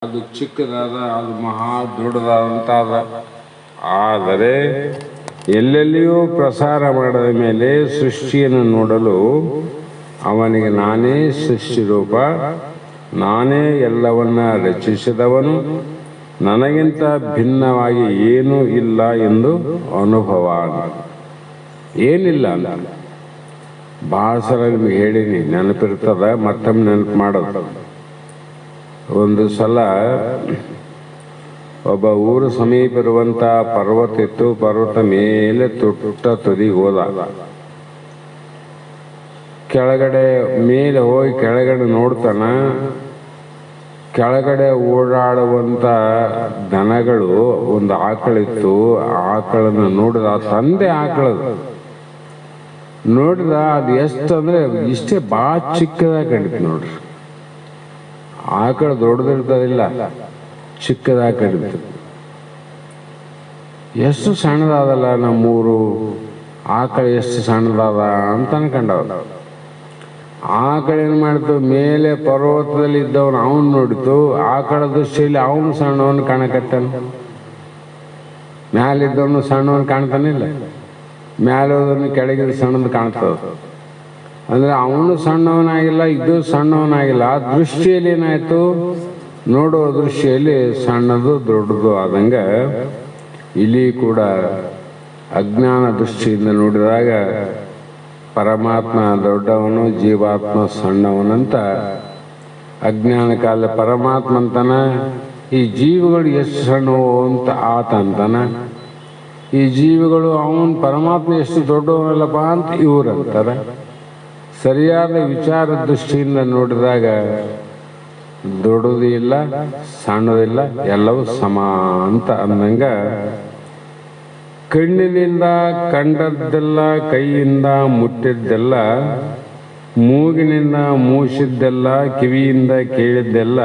ಅದು ಚಿಕ್ಕದಾದ, ಅದು ಮಹಾ ದೊಡ್ಡದಾದಂತಾದ. ಆದರೆ ಎಲ್ಲೆಲ್ಲಿಯೂ ಪ್ರಸಾರ ಮಾಡಿದ ಮೇಲೆ ಸೃಷ್ಟಿಯನ್ನು ನೋಡಲು ಅವನಿಗೆ ನಾನೇ ಸೃಷ್ಟಿ ರೂಪ, ನಾನೇ ಎಲ್ಲವನ್ನ ರಚಿಸಿದವನು, ನನಗಿಂತ ಭಿನ್ನವಾಗಿ ಏನೂ ಇಲ್ಲ ಎಂದು ಅನುಭವ. ಏನಿಲ್ಲ ಅಂತ ಭಾಳ ಸಲ ನಿಮ್ಗೆ ಹೇಳೀನಿ, ನೆನಪಿರ್ತದ, ಮತ್ತೊಮ್ಮೆ ನೆನಪು ಮಾಡೋದು. ಒಂದು ಸಲ ಒಬ್ಬ ಊರು ಸಮೀಪ ಇರುವಂಥ ಪರ್ವತ ಇತ್ತು. ಪರ್ವತ ಮೇಲೆ ತುಟ್ಟ ತುದಿಗೆ ಹೋದ. ಕೆಳಗಡೆ ಮೇಲೆ ಹೋಗಿ ಕೆಳಗಡೆ ನೋಡ್ತಾನ. ಕೆಳಗಡೆ ಓಡಾಡುವಂಥ ದನಗಳು ಒಂದು ಆಕಳಿತ್ತು. ಆಕಳನ್ನು ನೋಡಿದ, ತಂದೆ ಆಕಳದು ನೋಡಿದ. ಅದು ಎಷ್ಟು ಅಂದ್ರೆ ಇಷ್ಟೇ ಭಾಳ ಚಿಕ್ಕದಾಗಿ ಕಂಡಿತ್ತು ನೋಡ್ರಿ. ಆಕಳ ದೊಡ್ಡದಿರ್ತದಿಲ್ಲ, ಚಿಕ್ಕದಾಗಿ ಕಂಡಿತ್ತು. ಎಷ್ಟು ಸಣ್ಣದಾದಲ್ಲ ನಮ್ಮೂರು, ಆಕಳ ಎಷ್ಟು ಸಣ್ಣದಾದ ಅಂತ ಅನ್ಕೊಂಡವ. ಆಕಳ ಏನು ಮಾಡ್ತು, ಮೇಲೆ ಪರ್ವತದಲ್ಲಿ ಇದ್ದವನು ಅವನು ನೋಡಿತು. ಆಕಳ ದೃಷ್ಟಿಯಲ್ಲಿ ಅವನು ಸಣ್ಣವನು ಕಾಣಕತ್ತಾನ, ಮ್ಯಾಲಿದ್ದವನು ಸಣ್ಣವನು ಕಾಣ್ತಾನಿಲ್ಲ, ಮ್ಯಾಲೆ ಹೋದವನು ಕೆಳಗಿದ ಸಣ್ಣದು ಕಾಣ್ತದ. ಅಂದ್ರೆ ಅವನು ಸಣ್ಣವನಾಗಿಲ್ಲ, ಇದು ಸಣ್ಣವನಾಗಿಲ್ಲ. ಆ ದೃಷ್ಟಿಯಲ್ಲಿ ಏನಾಯ್ತು, ನೋಡುವ ದೃಷ್ಟಿಯಲ್ಲಿ ಸಣ್ಣದು ದೊಡ್ಡದು ಆದಂಗ ಇಲ್ಲಿ ಕೂಡ ಅಜ್ಞಾನ ದೃಷ್ಟಿಯಿಂದ ನೋಡಿದಾಗ ಪರಮಾತ್ಮ ದೊಡ್ಡವನು, ಜೀವಾತ್ಮ ಸಣ್ಣವನಂತ ಅಜ್ಞಾನ ಕಾಲ ಪರಮಾತ್ಮ ಅಂತಾನ. ಈ ಜೀವಿಗಳು ಎಷ್ಟು ಸಣ್ಣವು ಅಂತ ಆತ ಅಂತಾನ. ಈ ಜೀವಿಗಳು ಅವನು ಪರಮಾತ್ಮ ಎಷ್ಟು ದೊಡ್ಡವನಲ್ಲಪ್ಪ ಅಂತ ಇವ್ರು ಅಂತಾರೆ. ಸರಿಯಾದ ವಿಚಾರ ದೃಷ್ಟಿಯಿಂದ ನೋಡಿದಾಗ ದೊಡ್ಡದು ಇಲ್ಲ, ಸಣ್ಣದಿಲ್ಲ, ಎಲ್ಲವೂ ಸಮ ಅಂತ ಅಂದಂಗ ಕಣ್ಣಿನಿಂದ ಕಂಡದ್ದೆಲ್ಲ, ಕೈಯಿಂದ ಮುಟ್ಟಿದ್ದೆಲ್ಲ, ಮೂಗಿನಿಂದ ಮೂಸಿದ್ದೆಲ್ಲ, ಕಿವಿಯಿಂದ ಕೇಳಿದ್ದೆಲ್ಲ,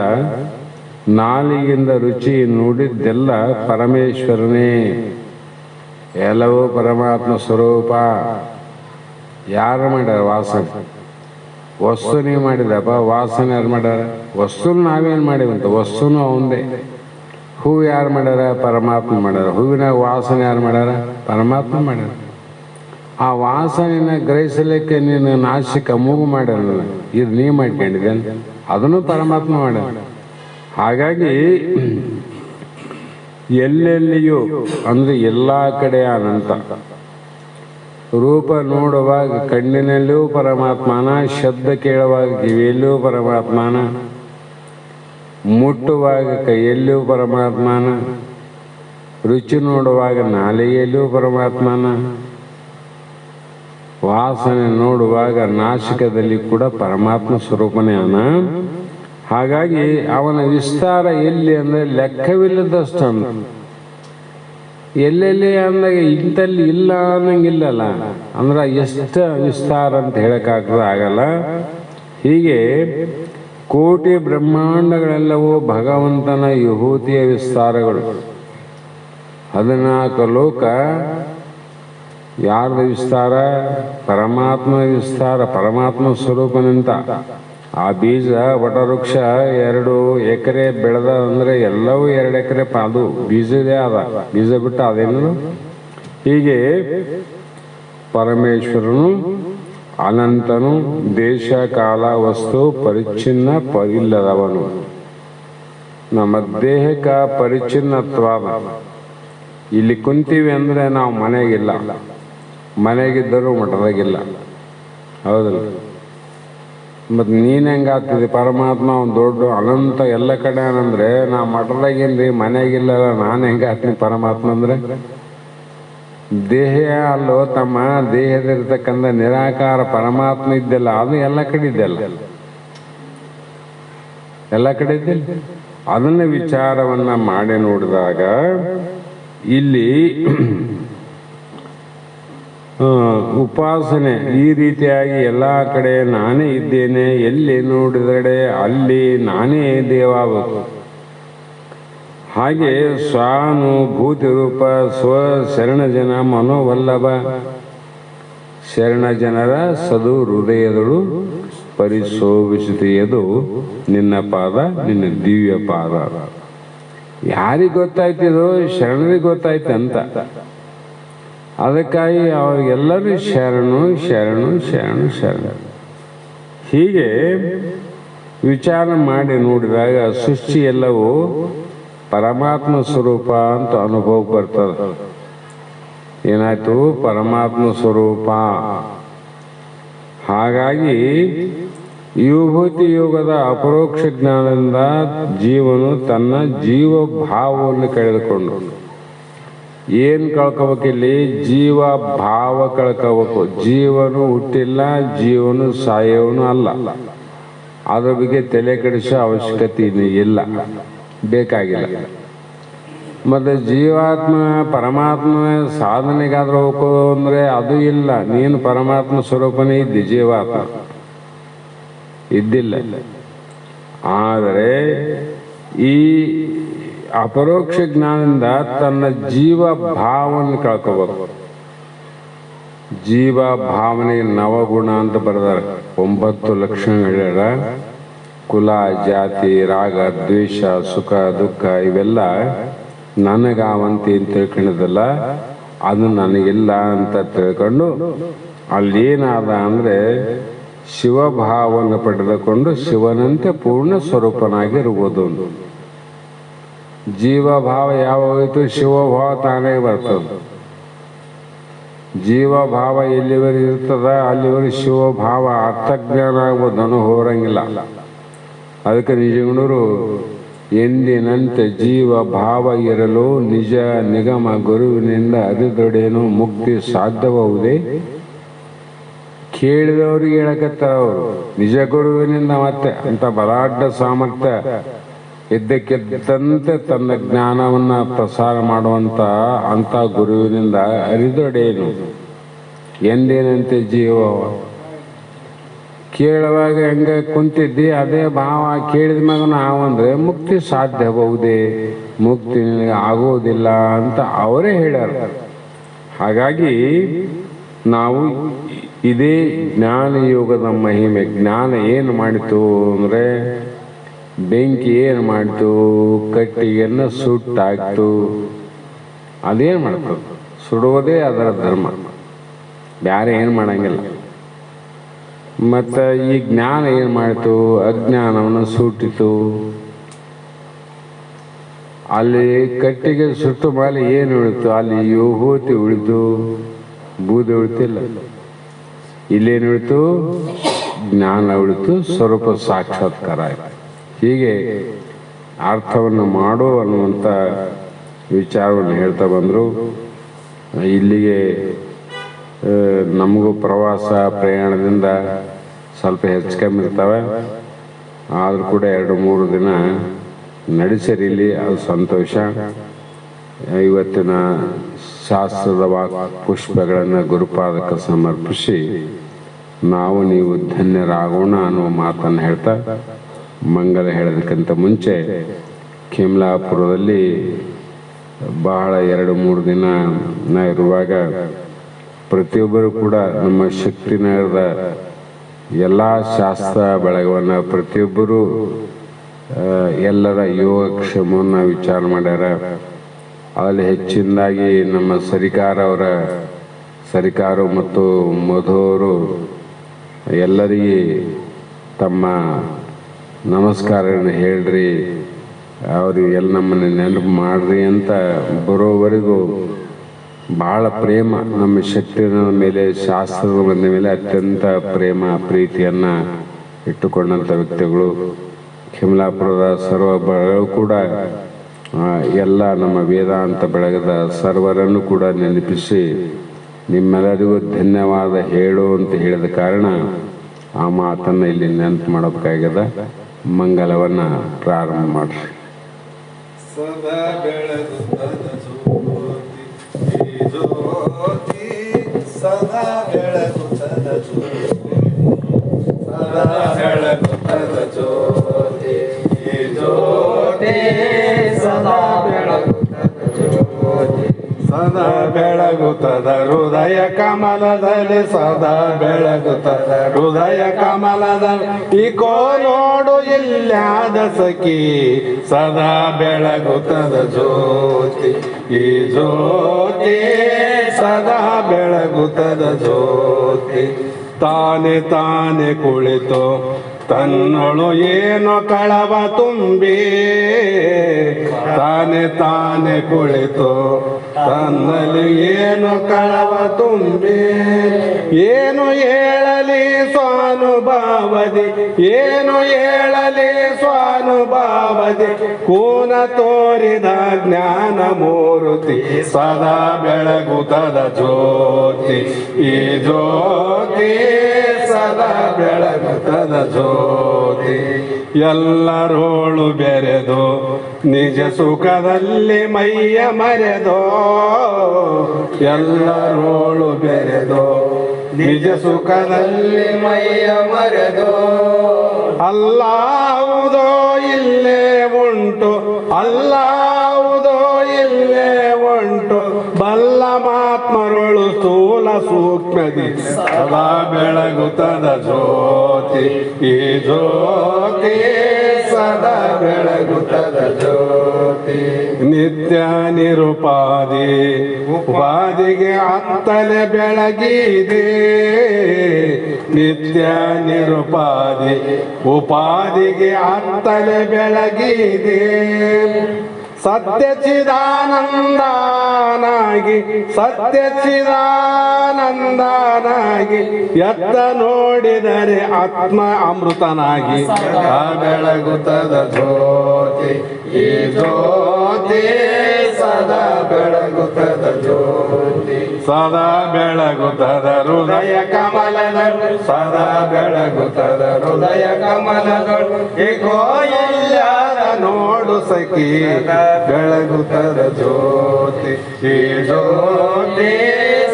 ನಾಲಿಗೆಯಿಂದ ರುಚಿ ನೋಡಿದ್ದೆಲ್ಲ ಪರಮೇಶ್ವರನೇ. ಎಲ್ಲವೂ ಪರಮಾತ್ಮ ಸ್ವರೂಪ. ಯಾರು ಮಾಡ್ಯಾರ ವಾಸನೆ? ವಸ್ತು ನೀವು ಮಾಡಿದಪ್ಪ, ವಾಸನೆ ಯಾರು ಮಾಡ್ಯಾರ? ವಸ್ತುನ ನಾವೇನು ಮಾಡಿವಂತ, ವಸ್ತುನು ಅವಂದೇ. ಹೂ ಯಾರು ಮಾಡ್ಯಾರ? ಪರಮಾತ್ಮ ಮಾಡ್ಯಾರ. ಹೂವಿನ ವಾಸನೆ ಯಾರು ಮಾಡ್ಯಾರ? ಪರಮಾತ್ಮ ಮಾಡ್ಯಾರ. ಆ ವಾಸನೆನ ಗ್ರಹಿಸಲಿಕ್ಕೆ ನೀನು ನಾಸಿಕ ಮೂಗು ಮಾಡ್ಯಾರ, ಇದು ನೀ ಮಾಡ್ಕೊಂಡಿದ್ದೇನೆ, ಅದನ್ನು ಪರಮಾತ್ಮ ಮಾಡ್ಯಾರ. ಹಾಗಾಗಿ ಎಲ್ಲೆಲ್ಲಿಯೂ ಅಂದ್ರೆ ಎಲ್ಲ ಕಡೆ ಅನಂತ ರೂಪ. ನೋಡುವಾಗ ಕಣ್ಣಿನಲ್ಲಿಯೂ ಪರಮಾತ್ಮನ, ಶಬ್ದ ಕೇಳುವಾಗ ಕಿವಿಯಲ್ಲಿಯೂ ಪರಮಾತ್ಮನ, ಮುಟ್ಟುವಾಗ ಕೈಯಲ್ಲಿಯೂ ಪರಮಾತ್ಮನ, ರುಚಿ ನೋಡುವಾಗ ನಾಲಿಗೆಯಲ್ಲಿಯೂ ಪರಮಾತ್ಮನ, ವಾಸನೆ ನೋಡುವಾಗ ನಾಸಿಕದಲ್ಲಿ ಕೂಡ ಪರಮಾತ್ಮ ಸ್ವರೂಪನೇ ಅವನ. ಹಾಗಾಗಿ ಅವನ ವಿಸ್ತಾರ ಎಲ್ಲಿ ಅಂದ್ರೆ ಲೆಕ್ಕವಿಲ್ಲದಷ್ಟು. ಎಲ್ಲೆಲ್ಲಿ ಅಂದಾಗ ಇಂಥಲ್ಲಿ ಇಲ್ಲ ಅನ್ನಂಗಿಲ್ಲಲ್ಲ, ಅಂದ್ರೆ ಎಷ್ಟು ವಿಸ್ತಾರ ಅಂತ ಆಗಲ್ಲ. ಹೀಗೆ ಕೋಟಿ ಬ್ರಹ್ಮಾಂಡಗಳೆಲ್ಲವೂ ಭಗವಂತನ ವಿಭೂತಿಯ ವಿಸ್ತಾರಗಳು. 14 ಲೋಕ ಯಾರ್ದ ವಿಸ್ತಾರ? ಪರಮಾತ್ಮ ವಿಸ್ತಾರ, ಪರಮಾತ್ಮ ಸ್ವರೂಪನಿಂತ. ಆ ಬೀಜ ವಟವೃಕ್ಷ 2 ಎಕರೆ ಬೆಳೆದ ಅಂದ್ರೆ ಎಲ್ಲವೂ 2 ಎಕರೆ ಅದು ಬೀಜದೇ ಅದ, ಬೀಜ ಬಿಟ್ಟು ಅದೇನು. ಹೀಗೆ ಪರಮೇಶ್ವರನು ಅನಂತನು, ದೇಶ ಕಾಲ ವಸ್ತು ಪರಿಚ್ಛಿನ್ನ ಇಲ್ಲದವನು. ನಮ್ಮ ದೇಹಕ್ಕ ಪರಿಚ್ಛಿನ್ನತ್ವ. ಇಲ್ಲಿ ಕುಂತೀವಿ ಅಂದ್ರೆ ನಾವು ಮನೆಗಿಲ್ಲ, ಮನೆಗಿದ್ದರೂ ಮಠದಾಗಿಲ್ಲ, ಹೌದಲ್ಲ? ಮತ್ತು ನೀನು ಹೆಂಗಾಗ್ತದೆ? ಪರಮಾತ್ಮ ಒಂದು ದೊಡ್ಡ ಅನಂತ ಎಲ್ಲ ಕಡೆ ಅಂದ್ರೆ ನಾ ಮಠದಾಗೇನ್ರಿ, ಮನೆಗಿಲ್ಲಲ್ಲ, ನಾನು ಹೆಂಗಾಗ್ತೀನಿ ಪರಮಾತ್ಮ ಅಂದ್ರೆ? ದೇಹ ಅಲ್ಲೋ ತಮ್ಮ, ದೇಹದಿರ್ತಕ್ಕಂಥ ನಿರಾಕಾರ ಪರಮಾತ್ಮ ಇದ್ದಲ್ಲ, ಅದು ಎಲ್ಲ ಕಡೆ ಇದ್ದಲ್ಲ, ಎಲ್ಲ ಕಡೆ ಇದ್ದಿಲ್ಲ. ಅದನ್ನ ವಿಚಾರವನ್ನ ಮಾಡಿ ನೋಡಿದಾಗ ಇಲ್ಲಿ ಉಪಾಸನೆ ಈ ರೀತಿಯಾಗಿ ಎಲ್ಲ ಕಡೆ ನಾನೇ ಇದ್ದೇನೆ, ಎಲ್ಲಿ ನೋಡಿದಡೆ ಅಲ್ಲಿ ನಾನೇ ದೇವಾಗಬೇಕು. ಹಾಗೆ ಸ್ವಾನುಭೂತಿ ರೂಪ ಸ್ವ ಶರಣಜನ ಮನೋವಲ್ಲಭ. ಶರಣ ಜನರ ಸದು ಹೃದಯದಳು ಪರಿಶೋಭಿಸುತ್ತೆಯದು ನಿನ್ನ ಪಾದ, ನಿನ್ನ ದಿವ್ಯ ಪಾದ. ಯಾರಿಗೆ ಗೊತ್ತಾಯ್ತಿದೋ? ಶರಣರಿಗೆ ಗೊತ್ತಾಯ್ತು ಅಂತ. ಅದಕ್ಕಾಗಿ ಅವ್ರಿಗೆಲ್ಲರೂ ಶರಣು ಶರಣು ಶರಣು ಶರಣ. ಹೀಗೆ ವಿಚಾರ ಮಾಡಿ ನೋಡಿದಾಗ ಸೃಷ್ಟಿ ಎಲ್ಲವೂ ಪರಮಾತ್ಮ ಸ್ವರೂಪ ಅಂತ ಅನುಭವಕ್ಕೆ ಬರ್ತದೆ. ಏನಾಯ್ತು? ಪರಮಾತ್ಮ ಸ್ವರೂಪ. ಹಾಗಾಗಿ ವಿಭೂತಿ ಯೋಗದ ಅಪರೋಕ್ಷ ಜ್ಞಾನದಿಂದ ಜೀವನು ತನ್ನ ಜೀವ ಭಾವವನ್ನು ಕಳೆದುಕೊಂಡು ಏನು ಕಳ್ಕೋಬೇಕಿಲ್ಲಿ? ಜೀವ ಭಾವ ಕಳ್ಕೋಬೇಕು. ಜೀವನು ಹುಟ್ಟಿಲ್ಲ, ಜೀವನು ಸಾಯವನು ಅಲ್ಲ. ಅದ್ರ ಬಗ್ಗೆ ತಲೆ ಕೆಡಿಸೋ ಅವಶ್ಯಕತೆ ಇಲ್ಲ, ಬೇಕಾಗಿಲ್ಲ. ಮತ್ತು ಜೀವಾತ್ಮ ಪರಮಾತ್ಮ ಸಾಧನೆಗಾದ್ರೆ ಹೋಗೋದು ಅಂದರೆ ಅದು ಇಲ್ಲ. ನೀನು ಪರಮಾತ್ಮ ಸ್ವರೂಪನೇ ಇದ್ದಿ, ಜೀವಾತ್ಮ ಇದ್ದಿಲ್ಲ. ಆದರೆ ಈ ಅಪರೋಕ್ಷ ಜ್ಞಾನದಿಂದ ತನ್ನ ಜೀವ ಭಾವವನ್ನು ಕಳ್ಕೋಬೇಕು. ಜೀವ ಭಾವನೆಗೆ ನವಗುಣ ಅಂತ ಬರೆದಾರೆ. 9 ಲಕ್ಷಣ ಹೇಳ್ಯಾರ. ಕುಲ, ಜಾತಿ, ರಾಗ, ದ್ವೇಷ, ಸುಖ, ದುಃಖ ಇವೆಲ್ಲ ನನಗಾವಂತಿ ಅಂತ ತಿಳ್ಕೊಂಡಿದ್ದಲ್ಲ, ಅದು ನನಗಿಲ್ಲ ಅಂತ ತಿಳ್ಕೊಂಡು ಅಲ್ಲೇನಾದ ಅಂದರೆ ಶಿವಭಾವವನ್ನು ಪಡೆದುಕೊಂಡು ಶಿವನಂತೆ ಪೂರ್ಣ ಸ್ವರೂಪನಾಗಿರುವುದು. ಜೀವಭಾವ ಯಾವಾಗೋಯ್ತು? ಶಿವಭಾವ ತಾನೇ ಬರ್ತದೆ. ಜೀವಭಾವ ಎಲ್ಲಿವರೆಗೆ ಇರ್ತದ ಅಲ್ಲಿವರೆಗೆ ಶಿವಭಾವ ಅರ್ಥಜ್ಞಾನ ಆಗ್ಬೋದು, ಹೋರಂಗಿಲ್ಲ. ಅದಕ್ಕೆ ನಿಜಗುಣರು ಎಂದಿನಂತೆ ಜೀವ ಭಾವ ಇರಲು ನಿಜ ನಿಗಮ ಗುರುವಿನಿಂದ ಅರಿದೊಡೇನು ಮುಕ್ತಿ ಸಾಧ್ಯಬಹುದೇ? ಕೇಳಿದವ್ರಿಗೆ ಹೇಳಕತ್ತಾರ ಅವರು. ನಿಜ ಗುರುವಿನಿಂದ ಮತ್ತೆ ಅಂತ ಬಲಾಢ್ಯ ಸಾಮರ್ಥ್ಯ ಇದ್ದಕ್ಕಿದ್ದಂತೆ ತನ್ನ ಜ್ಞಾನವನ್ನ ಪ್ರಸಾರ ಮಾಡುವಂತ ಅಂತ ಗುರುವಿನಿಂದ ಅರಿದೊಡೇನು ಎಂದೇನಂತೆ ಜೀವ. ಕೇಳುವಾಗ ಹೆಂಗ ಕುಂತಿದ್ದಿ ಅದೇ ಭಾವ ಕೇಳಿದ ಮ್ಯಾಗ ನಾವಂದ್ರೆ ಮುಕ್ತಿ ಸಾಧ್ಯಬಹುದೇ? ಮುಕ್ತಿ ನಿನಗೆ ಆಗೋದಿಲ್ಲ ಅಂತ ಅವರೇ ಹೇಳ್ಯಾರ. ಹಾಗಾಗಿ ನಾವು ಇದೇ ಜ್ಞಾನ ಯೋಗದ ಮಹಿಮೆ. ಜ್ಞಾನ ಏನು ಮಾಡಿತು ಅಂದರೆ ಬೆಂಕಿ ಏನು ಮಾಡಿತು? ಕಟ್ಟಿಗೆಯನ್ನು ಸುಟ್ಟಾಕ್ತು. ಅದೇನು ಮಾಡ್ತು? ಸುಡುವುದೇ ಅದರ ಧರ್ಮ, ಬ್ಯಾರೆ ಏನು ಮಾಡಂಗಿಲ್ಲ. ಮತ್ತು ಈ ಜ್ಞಾನ ಏನು ಮಾಡಿತು? ಅಜ್ಞಾನವನ್ನು ಸುಟ್ಟಿತು. ಅಲ್ಲಿ ಕಟ್ಟಿಗೆ ಸುಟ್ಟು ಮೇಲೆ ಏನು ಉಳಿತು? ಅಲ್ಲಿ ವಿಭೂತಿ ಉಳಿತು, ಬೂದಿ ಉಳಿತಿಲ್ಲ. ಇಲ್ಲೇನು ಉಳಿತು? ಜ್ಞಾನ ಉಳಿತು, ಸ್ವರೂಪ ಸಾಕ್ಷಾತ್ಕಾರ ಆಯಿತು. ಹೀಗೆ ಅರ್ಥವನ್ನು ಮಾಡು ಅನ್ನುವಂಥ ವಿಚಾರವನ್ನು ಹೇಳ್ತಾ ಬಂದರು. ಇಲ್ಲಿಗೆ ನಮಗೂ ಪ್ರವಾಸ ಪ್ರಯಾಣದಿಂದ ಸ್ವಲ್ಪ ಹೆಚ್ಚು ಕಮ್ಮಿ ಇರ್ತವೆ. ಆದರೂ ಕೂಡ 2-3 ದಿನ ನಡೆಸಿರಿಲಿ, ಅದು ಸಂತೋಷ. ಇವತ್ತಿನ ಶಾಸ್ತ್ರದ ಪುಷ್ಪಗಳನ್ನು ಗುರುಪಾದಕ್ಕೆ ಸಮರ್ಪಿಸಿ ನಾವು ನೀವು ಧನ್ಯರಾಗೋಣ ಅನ್ನುವ ಮಾತನ್ನು ಹೇಳ್ತಾ ಮಂಗಲ ಹೇಳೋದಕ್ಕಿಂತ ಮುಂಚೆ ಖಿಮ್ಲಾಪುರದಲ್ಲಿ ಬಹಳ 2-3 ದಿನ ನಾ ಇರುವಾಗ ಪ್ರತಿಯೊಬ್ಬರು ಕೂಡ ನಮ್ಮ ಶಕ್ತಿನಗರದ ಎಲ್ಲ ಶಾಸ್ತ್ರ ಬೆಳಗವನ್ನು ಪ್ರತಿಯೊಬ್ಬರು ಎಲ್ಲರ ಯೋಗಕ್ಷೇಮವನ್ನು ವಿಚಾರ ಮಾಡ್ಯಾರ. ಅಲ್ಲಿ ಹೆಚ್ಚಿನದಾಗಿ ನಮ್ಮ ಸರಿಕಾರ ಮತ್ತು ಮಧುವರು ಎಲ್ಲರಿಗೆ ತಮ್ಮ ನಮಸ್ಕಾರಗಳನ್ನು ಹೇಳ್ರಿ, ಅವ್ರಿಗೆ ಎಲ್ಲ ನಮ್ಮನ್ನು ನೆನಪು ಮಾಡ್ರಿ ಅಂತ ಬರೋವರೆಗೂ ಬಹಳ ಪ್ರೇಮ. ನಮ್ಮ ಶಕ್ತಿಯ ಮೇಲೆ, ಶಾಸ್ತ್ರದ ಮೇಲೆ ಅತ್ಯಂತ ಪ್ರೇಮ ಪ್ರೀತಿಯನ್ನು ಇಟ್ಟುಕೊಂಡಂಥ ವ್ಯಕ್ತಿಗಳು. ಖಿಮ್ಲಾಪುರದ ಸರ್ವ ಬೆಳಗು ಕೂಡ ಎಲ್ಲ ನಮ್ಮ ವೇದಾಂತ ಬೆಳಗದ ಸರ್ವರನ್ನು ಕೂಡ ನೆನಪಿಸಿ ನಿಮ್ಮೆಲ್ಲರಿಗೂ ಧನ್ಯವಾದ ಹೇಳು ಅಂತ ಹೇಳಿದ ಕಾರಣ ಆ ಮಾತನ್ನು ಇಲ್ಲಿ ನೆನಪು ಮಾಡಬೇಕಾಗ್ಯದ. ಮಂಗಲವನ್ನು ಪ್ರಾರಂಭ ಮಾಡಿರಿ. ಸದಾ ಬೆಳಗುತ್ತದೆ ಜ್ಯೋತಿ, ಸದಾ ಬೆಳಗುತ್ತದೆ ಜ್ಯೋತಿ, ಸದಾ ಬೆಳಗುತ್ತದೆ ಜ್ಯೋತಿ, ಜ್ಯೋತಿ ಸದಾ ಬೆಳಗುತ್ತದೆ ಜ್ಯೋತಿ, ಸದಾ ಬೆಳಗುತ್ತದ ಹೃದಯ ಕಮಲದಲ್ಲಿ ಸದಾ ಬೆಳಗುತ್ತದ ಹೃದಯ ಕಮಲದಲ್ಲಿ ಇಕೋ ನೋಡು ಇಲ್ಲಾದ ಸಖಿ ಸದಾ ಬೆಳಗುತ್ತದ ಜ್ಯೋತಿ ಈ ಜ್ಯೋತಿ ಸದಾ ಬೆಳಗುತ್ತದ ಜ್ಯೋತಿ ತಾನೆ ತಾನೆ ಕುಳಿತು ತನ್ನೊಳು ಏನೋ ಕಳವ ತುಂಬಿ ತಾನೆ ತಾನೆ ಕುಳಿತು ತನ್ನಲ್ಲಿ ಏನು ಕಳವ ತುಂಬಿ ಏನು ಹೇಳಲಿ ಸ್ವಾನುಭಾವದಿ ಏನು ಹೇಳಲಿ ಸ್ವಾನುಭಾವದಿ ಕೂನ ತೋರಿದ ಜ್ಞಾನ ಮೂರ್ತಿ ಸದಾ ಬೆಳಗುತ್ತದ ಜ್ಯೋತಿ ಈ ಜ್ಯೋತಿ ಸದಾ ಬೆಳಗುತ್ತದ ಜ್ಯೋತಿ ಎಲ್ಲರೋಳು ಬೆರೆದು ನಿಜ ಸುಖದಲ್ಲಿ ಮೈಯ ಮರೆದೋ ಎಲ್ಲರೋಳು ಬೆರೆದು ನಿಜ ಸುಖದಲ್ಲಿ ಮೈಯ ಮರೆದೋ ಅಲ್ಲಾವುದೋ ಇಲ್ಲೇ ಉಂಟು ಅಲ್ಲಾವುದೋ ಇಲ್ಲೇ ಉಂಟು ಬಲ್ಲ ಮಾತ್ಮರುಳು ಸ್ಥೂಲ ಸೂಕ್ಷ್ಮದಿ ಸದಾ ಬೆಳಗುತ್ತದ ಜ್ಯೋತಿ ಈ ಜ್ಯೋತಿ ಸದಾ ಬೆಳಗುತ್ತದ ಜ್ಯೋತಿ ನಿತ್ಯ ನಿರುಪಾದಿ ಉಪಾದಿಗೆ ಅತ್ತಲೆ ಬೆಳಗಿದೆ ನಿತ್ಯ ನಿರುಪಾದಿ ಉಪಾದಿಗೆ ಅತ್ತಲೆ ಬೆಳಗಿದೆ ಸತ್ಯ ಚಿದಾನಂದನಾಗಿ ಸತ್ಯ ಚಿದಾನಂದನಾಗಿ ಎತ್ತ ನೋಡಿದರೆ ಆತ್ಮ ಅಮೃತನಾಗಿ ಸದಾ ಬೆಳಗುತ್ತದ ಜ್ಯೋತಿ ಈ ಜ್ಯೋತಿ ಸದಾ ಬೆಳಗುತ್ತದ ಜ್ಯೋತಿ ಸದಾ ಬೆಳಗುತ್ತದ ಹೃದಯ ಕಮಲಗಳು ಸದಾ ಬೆಳಗುತ್ತದ ಹೃದಯ ಕಮಲಗಳು ಏಕೋ ಇಲ್ಲದ ನೋಡು ಸಖಿ ಬೆಳಗುತ್ತದ ಜ್ಯೋತಿ ಈ ಜ್ಯೋತಿ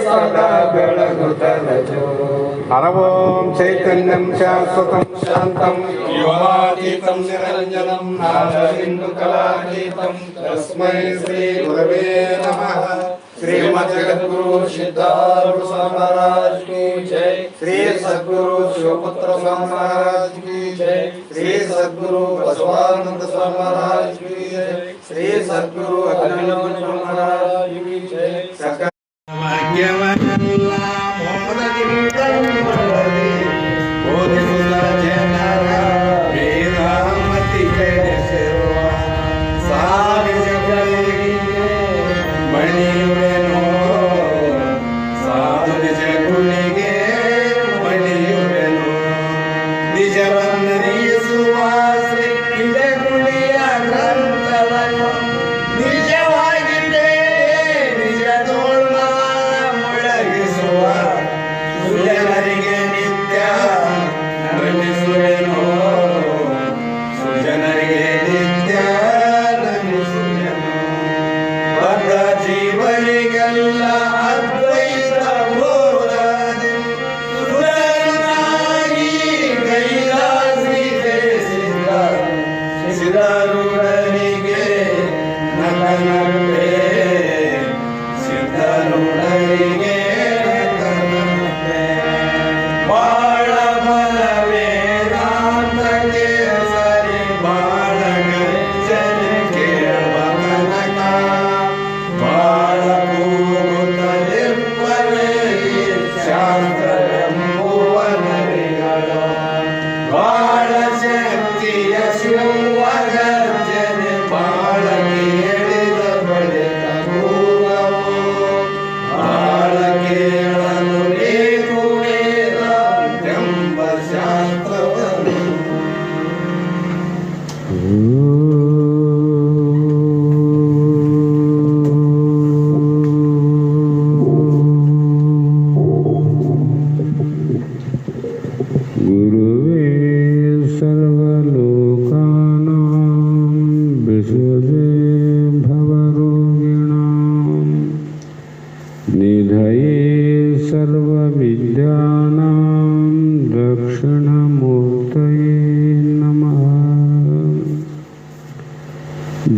ಸದಾ ಬೆಳಗುತ್ತದ ಜ್ಯೋತಿ ಹರವೋಂ ಚೈತನ್ಯಂ ಶಾಶ್ವತಂ ಶಾಂತಂ ಯೋಗಾತೀತಂ ನಿರಂಜನಂ ನಾದಬಿಂದು ಕಲಾತೀತಂ ತಸ್ಮೈ ಶ್ರೀ ಗುರವೇ ನಮಃ श्रीमद जगद्गुरु सिद्धारूढ़ स्वामी महाराज की जय श्री सद्गुरु शिवपुत्र स्वामी महाराज की जय श्री सद्गुरु बसवानंद स्वामी महाराज की जय श्री सद्गुरु अग्निनाथ स्वामी महाराज की जय सकल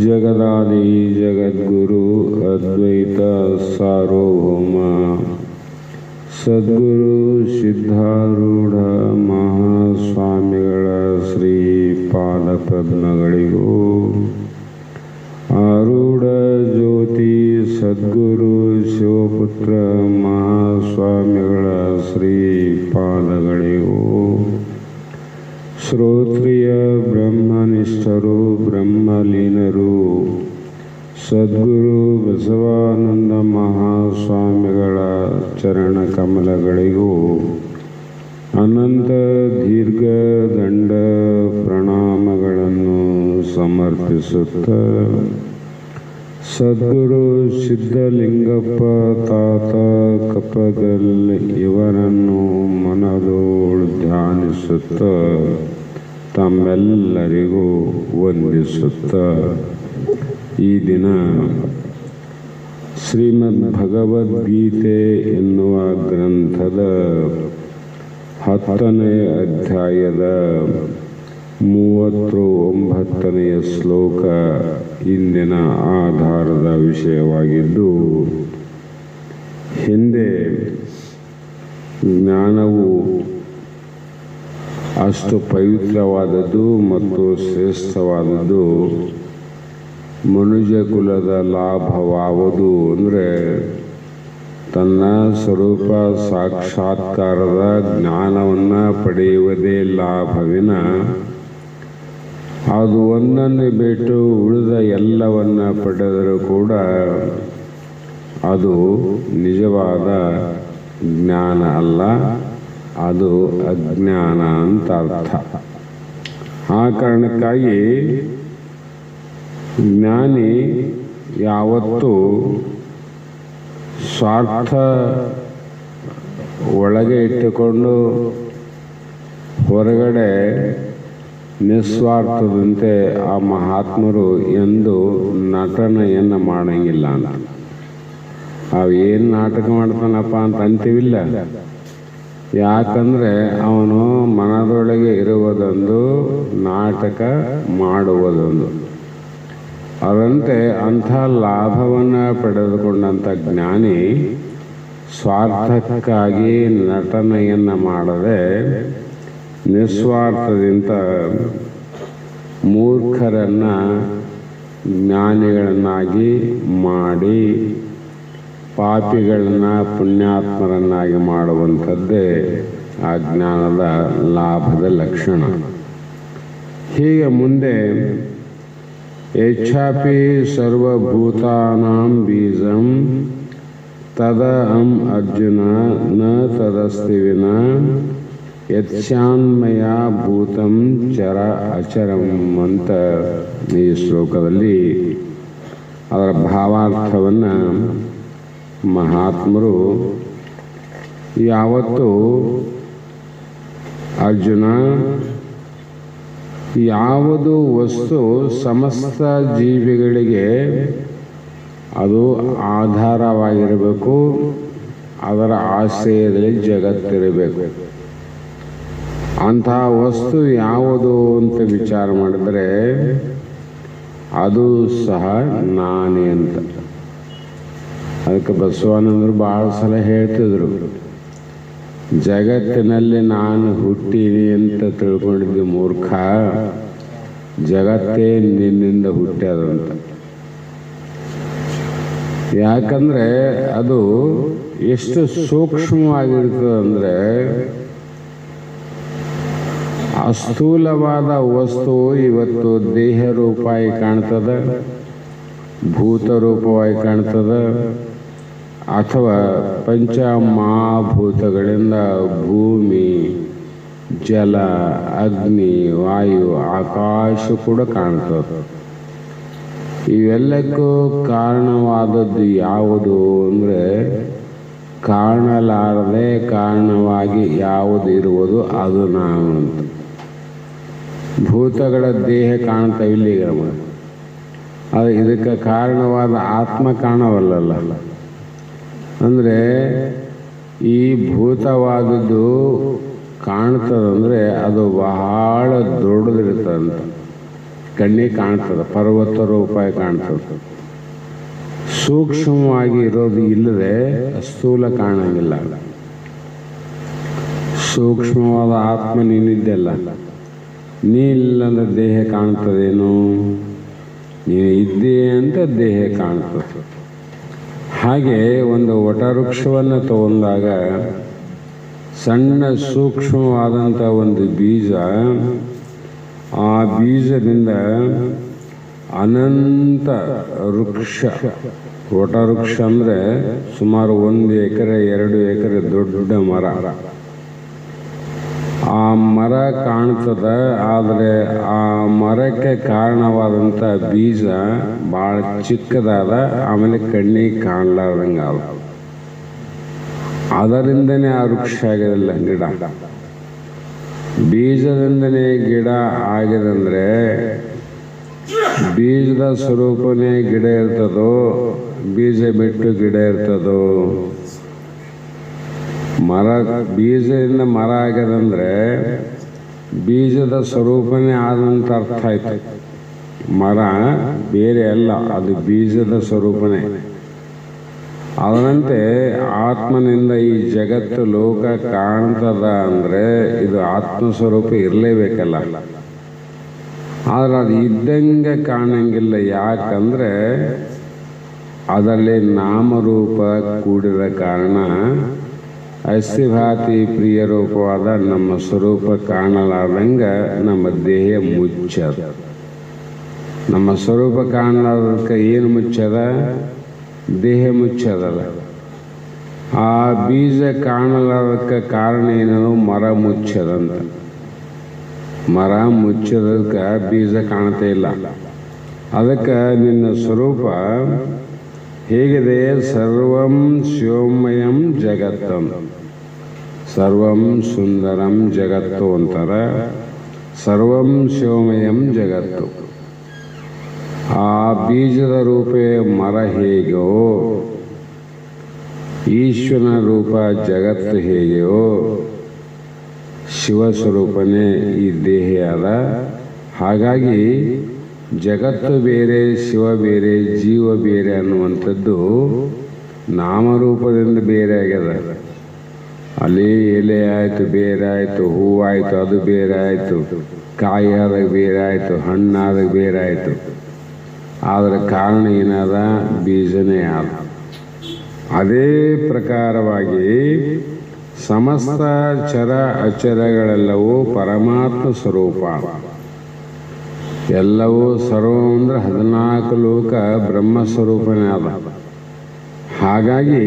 ಜಗದಾದಿ ಜಗದ್ಗುರು ಅದ್ವೈತ ಸಾರ್ವಭೌಮ ಸದ್ಗುರು ಸಿದ್ಧಾರೂಢ ಮಹಾಸ್ವಾಮಿಗಳ ಶ್ರೀ ಪಾದಪದ್ಮಗಳಿಗೂ ಆರೂಢ ಜ್ಯೋತಿ ಸದ್ಗುರು ಶಿವಪುತ್ರ ಮಹಾಸ್ವಾಮಿಗಳ ಶ್ರೀ ಪಾದಗಳಿಗೂ ಶ್ರೋತ್ರಿಯ ಬ್ರಹ್ಮನಿಷ್ಠರು ಬ್ರಹ್ಮಲೀನರು ಸದ್ಗುರು ಬಸವಾನಂದ ಮಹಾಸ್ವಾಮಿಗಳ ಚರಣ ಕಮಲಗಳಿಗೂ ಅನಂತ ದೀರ್ಘ ದಂಡ ಪ್ರಣಾಮಗಳನ್ನು ಸಮರ್ಪಿಸುತ್ತ ಸದ್ಗುರು ಸಿದ್ಧಲಿಂಗಪ್ಪ ತಾತ ಕಪ್ಪಗಲ್ ಇವರನ್ನು ಮನದೋಳು ಧ್ಯಾನಿಸುತ್ತ ತಮ್ಮೆಲ್ಲರಿಗೂ ವಂದಿಸುತ್ತ ಈ ದಿನ ಶ್ರೀಮದ್ ಭಗವದ್ಗೀತೆ ಎನ್ನುವ ಗ್ರಂಥದ 10ನೇ ಅಧ್ಯಾಯದ 39ನೆಯ ಶ್ಲೋಕ ಇಂದಿನ ಆಧಾರದ ವಿಷಯವಾಗಿದ್ದು, ಹಿಂದೆ ಜ್ಞಾನವು ಅಷ್ಟು ಪವಿತ್ರವಾದದ್ದು ಮತ್ತು ಶ್ರೇಷ್ಠವಾದದ್ದು. ಮನುಷ್ಯ ಕುಲದ ಲಾಭವಾವುದು ಅಂದರೆ ತನ್ನ ಸ್ವರೂಪ ಸಾಕ್ಷಾತ್ಕಾರದ ಜ್ಞಾನವನ್ನು ಪಡೆಯುವುದೇ ಲಾಭವಿನ ಅದು ಒಂದನ್ನು ಬಿಟ್ಟು ಉಳಿದ ಎಲ್ಲವನ್ನ ಪಡೆದರೂ ಕೂಡ ಅದು ನಿಜವಾದ ಜ್ಞಾನ ಅಲ್ಲ, ಅದು ಅಜ್ಞಾನ ಅಂತ ಅರ್ಥ. ಆ ಕಾರಣಕ್ಕಾಗಿ ಜ್ಞಾನಿ ಯಾವತ್ತೂ ಸ್ವಾರ್ಥ ಒಳಗೆ ಇಟ್ಟುಕೊಂಡು ಹೊರಗಡೆ ನಿಸ್ವಾರ್ಥದಂತೆ ಆ ಮಹಾತ್ಮರು ಎಂದು ನಟನೆಯನ್ನು ಮಾಡಂಗಿಲ್ಲ ಅಂತ. ಅವೇನು ನಾಟಕ ಮಾಡ್ತಾನಪ್ಪ ಅಂತ ಅಂತೀವಿಲ್ಲ. ಯಾಕಂದರೆ ಅವನು ಮನದೊಳಗೆ ಇರುವುದೊಂದು, ನಾಟಕ ಮಾಡುವುದೊಂದು. ಅದರಂತೆ ಅಂಥ ಲಾಭವನ್ನು ಪಡೆದುಕೊಂಡಂಥ ಜ್ಞಾನಿ ಸ್ವಾರ್ಥಕ್ಕಾಗಿ ನಟನೆಯನ್ನು ಮಾಡದೆ ನಿಸ್ವಾರ್ಥದಿಂದ ಮೂರ್ಖರನ್ನು ಜ್ಞಾನಿಗಳನ್ನಾಗಿ ಮಾಡಿ ಪಾಪಿಗಳನ್ನು ಪುಣ್ಯಾತ್ಮರನ್ನಾಗಿ ಮಾಡುವಂಥದ್ದೇ ಆ ಜ್ಞಾನದ ಲಾಭದ ಲಕ್ಷಣ. ಹೀಗೆ ಮುಂದೆ ಯಚ್ಛಾಪಿ ಸರ್ವಭೂತಾನಾಂ ಬೀಜಂ ತದಹಂ ಅರ್ಜುನ ನ ತದಸ್ತಿ ವಿನಾ ಯತ್ಸ್ಯಾನ್ಮಯ ಭೂತಂ ಚರ ಅಚರಂ ಅಂತ ಈ ಶ್ಲೋಕದಲ್ಲಿ ಅದರ ಭಾವಾರ್ಥವನ್ನು ಮಹಾತ್ಮರು ಯಾವತ್ತೂ ಅರ್ಜುನ, ಯಾವುದು ವಸ್ತು ಸಮಸ್ತ ಜೀವಿಗಳಿಗೆ ಅದು ಆಧಾರವಾಗಿರಬೇಕು, ಅದರ ಆಶ್ರಯದಲ್ಲಿ ಜಗತ್ತಿರಬೇಕು. ಅಂಥ ವಸ್ತು ಯಾವುದು ಅಂತ ವಿಚಾರ ಮಾಡಿದರೆ ಅದು ಸಹ ನಾನೇ ಅಂತ. ಅದಕ್ಕೆ ಬಸವಾನಂದರು ಭಾಳ ಸಲ ಹೇಳ್ತಿದ್ರು, ಜಗತ್ತಿನಲ್ಲಿ ನಾನು ಹುಟ್ಟೀನಿ ಅಂತ ತಿಳ್ಕೊಂಡಿದ್ದೆ ಮೂರ್ಖ, ಜಗತ್ತೇ ನಿನ್ನಿಂದ ಹುಟ್ಟ್ಯದಂತ. ಯಾಕಂದರೆ ಅದು ಎಷ್ಟು ಸೂಕ್ಷ್ಮವಾಗಿರ್ತದೆ ಅಂದರೆ, ಅಸ್ಥೂಲವಾದ ವಸ್ತು ಇವತ್ತು ದೇಹ ರೂಪವಾಗಿ ಕಾಣ್ತದೆ, ಭೂತ ರೂಪವಾಗಿ ಕಾಣ್ತದೆ, ಅಥವಾ ಪಂಚಮಹಾಭೂತಗಳಿಂದ ಭೂಮಿ, ಜಲ, ಅಗ್ನಿ, ವಾಯು, ಆಕಾಶ ಕೂಡ ಕಾಣ್ತದೆ. ಇವೆಲ್ಲಕ್ಕೂ ಕಾರಣವಾದದ್ದು ಯಾವುದು ಅಂದರೆ, ಕಾಣಲಾರದೆ ಕಾರಣವಾಗಿ ಯಾವುದು ಇರುವುದು ಅದು ನಾನು ಅಂತ. ಭೂತಗಳ ದೇಹ ಕಾಣ್ತಾವಿಲ್ಲ ಈಗ ನಮಗೆ, ಅದು ಇದಕ್ಕೆ ಕಾರಣವಾದ ಆತ್ಮ ಕಾಣವಲ್ಲಲ್ಲ. ಅಂದರೆ ಈ ಭೂತವಾದದ್ದು ಕಾಣ್ತದಂದರೆ ಅದು ಬಹಳ ದೊಡ್ಡದಿರ್ತದಂತ. ಕಣ್ಣಿಗೆ ಕಾಣ್ತದೆ, ಪರ್ವತ ರೂಪ ಕಾಣ್ತದೆ. ಸೂಕ್ಷ್ಮವಾಗಿ ಇರೋದು ಇಲ್ಲದೆ ಸ್ಥೂಲ ಕಾಣಂಗಿಲ್ಲ. ಸೂಕ್ಷ್ಮವಾದ ಆತ್ಮ ನೀನಿದ್ದೆಲ್ಲ, ನೀ ಇಲ್ಲಂದ್ರೆ ದೇಹ ಕಾಣ್ತದೇನು? ನೀನು ಇದ್ದೇ ಅಂತ ದೇಹ ಕಾಣ್ತದೆ. ಹಾಗೆ ಒಂದು ವಟವೃಕ್ಷವನ್ನು ತಗೊಂಡಾಗ ಸಣ್ಣ ಸೂಕ್ಷ್ಮವಾದಂಥ ಒಂದು ಬೀಜ, ಆ ಬೀಜದಿಂದ ಅನಂತ ವೃಕ್ಷ, ವಟವೃಕ್ಷ ಅಂದರೆ ಸುಮಾರು 1 ಎಕರೆ 2 ಎಕರೆ ದೊಡ್ಡ ಮರ. ಆ ಮರ ಕಾಣ್ತದೆ, ಆದರೆ ಆ ಮರಕ್ಕೆ ಕಾರಣವಾದಂಥ ಬೀಜ ಭಾಳ ಚಿಕ್ಕದಾದ, ಆಮೇಲೆ ಕಣ್ಣಿಗೆ ಕಾಣಲಾರ್ದಂಗೆ ಆದ. ಅದರಿಂದನೇ ಆ ವೃಕ್ಷ ಆಗಿರಲ್ಲ ಗಿಡ. ಬೀಜದಿಂದನೇ ಗಿಡ ಆಗಿದಂದ್ರೆ ಬೀಜದ ಸ್ವರೂಪನೇ ಗಿಡ ಇರ್ತದೋ, ಬೀಜ ಬಿಟ್ಟು ಗಿಡ ಇರ್ತದೋ? ಮರ ಬೀಜದಿಂದ ಮರ ಆಗ್ಯದಂದ್ರೆ ಬೀಜದ ಸ್ವರೂಪನೇ ಆದಂತ ಅರ್ಥ ಆಯ್ತು. ಮರ ಬೇರೆ ಅಲ್ಲ, ಅದು ಬೀಜದ ಸ್ವರೂಪನೇ. ಅದರಂತೆ ಆತ್ಮನಿಂದ ಈ ಜಗತ್ತು ಲೋಕ ಕಾಣ್ತದ ಅಂದರೆ ಇದು ಆತ್ಮಸ್ವರೂಪ ಇರಲೇಬೇಕಲ್ಲ. ಆದರೆ ಅದು ಇದ್ದಂಗೆ ಕಾಣಂಗಿಲ್ಲ. ಯಾಕಂದರೆ ಅದರಲ್ಲಿ ನಾಮರೂಪ ಕೂಡಿದ ಕಾರಣ ಅಸ್ಥಿಭಾತಿ ಪ್ರಿಯ ರೂಪವಾದ ನಮ್ಮ ಸ್ವರೂಪ ಕಾಣಲಾರ್ದಂಗೆ ನಮ್ಮ ದೇಹ ಮುಚ್ಚದ. ನಮ್ಮ ಸ್ವರೂಪ ಕಾಣಲಾರ್ದಕ್ಕೆ ಏನು ಮುಚ್ಚದ? ದೇಹ ಮುಚ್ಚದಲ್ಲ. ಆ ಬೀಜ ಕಾಣಲಾರ್ದಕ್ಕೆ ಕಾರಣ ಏನು? ಮರ ಮುಚ್ಚದಂತ. ಮರ ಮುಚ್ಚದಕ್ಕೆ ಬೀಜ ಕಾಣ್ತಾ ಇಲ್ಲ. ಅದಕ್ಕೆ ನಿನ್ನ ಸ್ವರೂಪ ಹೇಗಿದೆ? ಸರ್ವಂ ಶಿವಮಯಂ ಜಗತ್ತಂ, ಸರ್ವಂ ಸುಂದರಂ ಜಗತ್ತು ಅಂತಾರೆ. ಸರ್ವಂ ಶಿವಮಯಂ ಜಗತ್ತು. ಆ ಬೀಜದ ರೂಪ ಮರ ಹೇಗೋ, ಈಶ್ವರನ ರೂಪ ಜಗತ್ತು ಹೇಗೆಯೋ, ಶಿವಸ್ವರೂಪನೇ ಈ ದೇಹ ಅದ. ಹಾಗಾಗಿ ಜಗತ್ತು ಬೇರೆ, ಶಿವ ಬೇರೆ, ಜೀವ ಬೇರೆ ಅನ್ನುವಂಥದ್ದು ನಾಮರೂಪದಿಂದ ಬೇರೆ ಆಗ್ಯದ. ಅಲ್ಲಿ ಎಲೆ ಆಯಿತು ಬೇರೆ ಆಯಿತು, ಹೂವಾಯಿತು ಅದು ಬೇರೆ ಆಯಿತು, ಕಾಯಿ ಆದಾಗ ಬೇರೆ ಆಯಿತು, ಹಣ್ಣಾದಾಗ ಬೇರೆ ಆಯಿತು. ಆದರೆ ಕಾರಣ ಏನಾದ? ಬೀಜನೇ ಆದ. ಅದೇ ಪ್ರಕಾರವಾಗಿ ಸಮಸ್ತ ಚರ ಅಚರಗಳೆಲ್ಲವೂ ಪರಮಾತ್ಮ ಸ್ವರೂಪ. ಎಲ್ಲವೂ ಸರ್ವ ಅಂದರೆ 14 ಲೋಕ ಬ್ರಹ್ಮಸ್ವರೂಪನೇ ಆದ. ಹಾಗಾಗಿ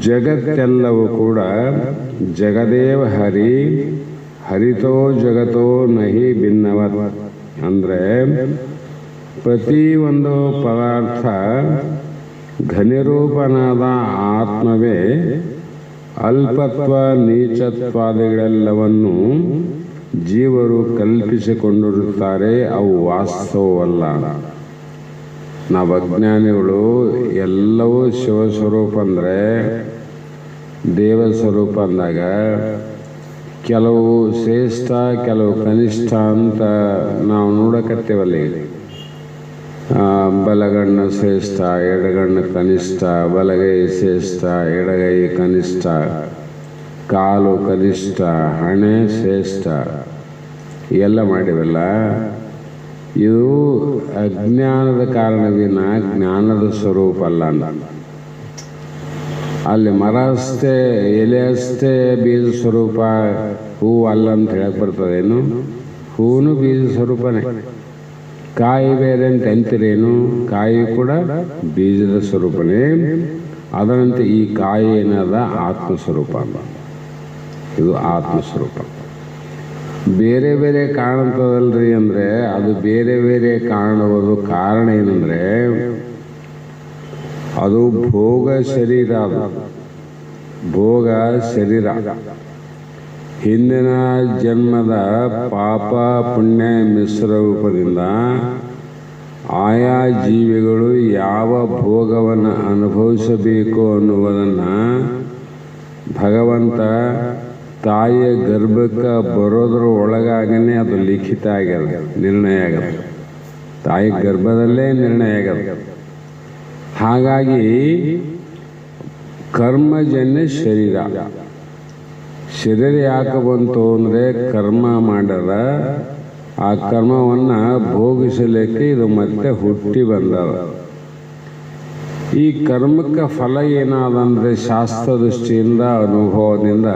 ಜಗತ್ತೆಲ್ಲವೂ ಕೂಡ ಜಗದೇವ ಹರಿ, ಹರಿತೋ ಜಗತೋ ನಹಿ ಭಿನ್ನವತ್. ಅಂದರೆ ಪ್ರತಿಯೊಂದು ಪದಾರ್ಥ ಘನಿರೂಪನಾದ ಆತ್ಮವೇ ಅಲ್ಪತ್ವ ನೀಚತ್ವಾದಿಗಳೆಲ್ಲವನ್ನು ಜೀವರು ಕಲ್ಪಿಸಿಕೊಂಡಿರುತ್ತಾರೆ. ಅವು ವಾಸ್ತವವಲ್ಲ. ನಾವು ಅಜ್ಞಾನಿಗಳು ಎಲ್ಲವೂ ಶಿವಸ್ವರೂಪ ಅಂದರೆ ದೇವ ಸ್ವರೂಪ ಅಂದಾಗ ಕೆಲವು ಶ್ರೇಷ್ಠ, ಕೆಲವು ಕನಿಷ್ಠ ಅಂತ ನಾವು ನೋಡಕತ್ತೇವಲ್ಲ. ಬಲಗಣ್ಣು ಶ್ರೇಷ್ಠ, ಎಡಗಣ್ಣು ಕನಿಷ್ಠ, ಬಲಗೈ ಶ್ರೇಷ್ಠ, ಎಡಗೈ ಕನಿಷ್ಠ, ಕಾಲು ಕನಿಷ್ಠ, ಹಣೆ ಶ್ರೇಷ್ಠ ಎಲ್ಲ ಮಾಡಿವಲ್ಲ. ಇದು ಅಜ್ಞಾನದ ಕಾರಣವಿನ ಜ್ಞಾನದ ಸ್ವರೂಪ ಅಲ್ಲ. ಅಲ್ಲಿ ಮರ ಅಷ್ಟೇ, ಎಲೆ ಅಷ್ಟೇ ಬೀಜ ಸ್ವರೂಪ, ಹೂವು ಅಲ್ಲ ಅಂತ ಹೇಳಕ್ಕೆ ಬರ್ತದೇನು? ಹೂವು ಬೀಜ ಸ್ವರೂಪನೇ. ಕಾಯಿ ಬೇರೆ ಅಂತ ಅಂತೀರೇನು? ಕಾಯಿ ಕೂಡ ಬೀಜದ ಸ್ವರೂಪನೇ. ಅದರಂತೆ ಈ ಕಾಯಿ ಏನದ? ಆತ್ಮಸ್ವರೂಪ. ಇದು ಆತ್ಮಸ್ವರೂಪ. ಬೇರೆ ಬೇರೆ ಕಾಣ್ತದಲ್ರಿ ಅಂದರೆ ಅದು ಬೇರೆ ಬೇರೆ ಕಾಣುವುದು ಕಾರಣ ಏನಂದರೆ ಅದು ಭೋಗ ಶರೀರ. ಅದು ಭೋಗ ಶರೀರ. ಹಿಂದಿನ ಜನ್ಮದ ಪಾಪ ಪುಣ್ಯ ಮಿಶ್ರ ರೂಪದಿಂದ ಆಯಾ ಜೀವಿಗಳು ಯಾವ ಭೋಗವನ್ನು ಅನುಭವಿಸಬೇಕು ಅನ್ನುವುದನ್ನು ಭಗವಂತ ತಾಯಿಯ ಗರ್ಭಕ್ಕೆ ಬರೋದ್ರ ಒಳಗಾಗನೇ ಅದು ಲಿಖಿತ ಆಗ್ಯದ, ನಿರ್ಣಯ ಆಗದ. ತಾಯಿ ಗರ್ಭದಲ್ಲೇ ನಿರ್ಣಯ ಆಗದ. ಹಾಗಾಗಿ ಕರ್ಮಜನ್ಯ ಶರೀರ ಯಾಕೆ ಬಂತು ಅಂದರೆ ಕರ್ಮ ಮಾಡ್ಯಾರ. ಆ ಕರ್ಮವನ್ನು ಭೋಗಿಸಲಿಕ್ಕೆ ಇದು ಮತ್ತೆ ಹುಟ್ಟಿ ಬಂದದ. ಈ ಕರ್ಮಕ್ಕೆ ಫಲ ಏನಾದಂದರೆ ಶಾಸ್ತ್ರ ದೃಷ್ಟಿಯಿಂದ ಅನುಭವದಿಂದ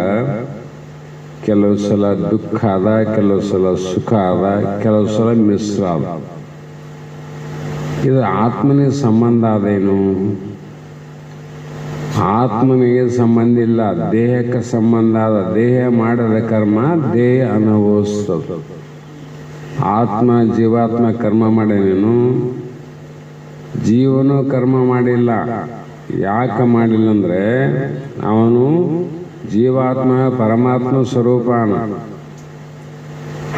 ಕೆಲವು ಸಲ ದುಃಖ ಅದ, ಕೆಲವು ಸಲ ಸುಖ ಅದ, ಕೆಲವು ಸಲ ಮಿಶ್ರ ಅದ. ಇದು ಆತ್ಮನಿಗೆ ಸಂಬಂಧ ಅದೇನು? ಆತ್ಮನಿಗೆ ಸಂಬಂಧ ಇಲ್ಲ, ದೇಹಕ್ಕೆ ಸಂಬಂಧ ಅದ. ದೇಹ ಮಾಡಿದ ಕರ್ಮ ದೇಹ ಅನುಭವಿಸ್ತದ. ಆತ್ಮ ಜೀವಾತ್ಮ ಕರ್ಮ ಮಾಡೇನೇನು? ಜೀವನು ಕರ್ಮ ಮಾಡಿಲ್ಲ. ಯಾಕೆ ಮಾಡಿಲ್ಲ ಅಂದರೆ ಅವನು ಜೀವಾತ್ಮ ಪರಮಾತ್ಮ ಸ್ವರೂಪನ.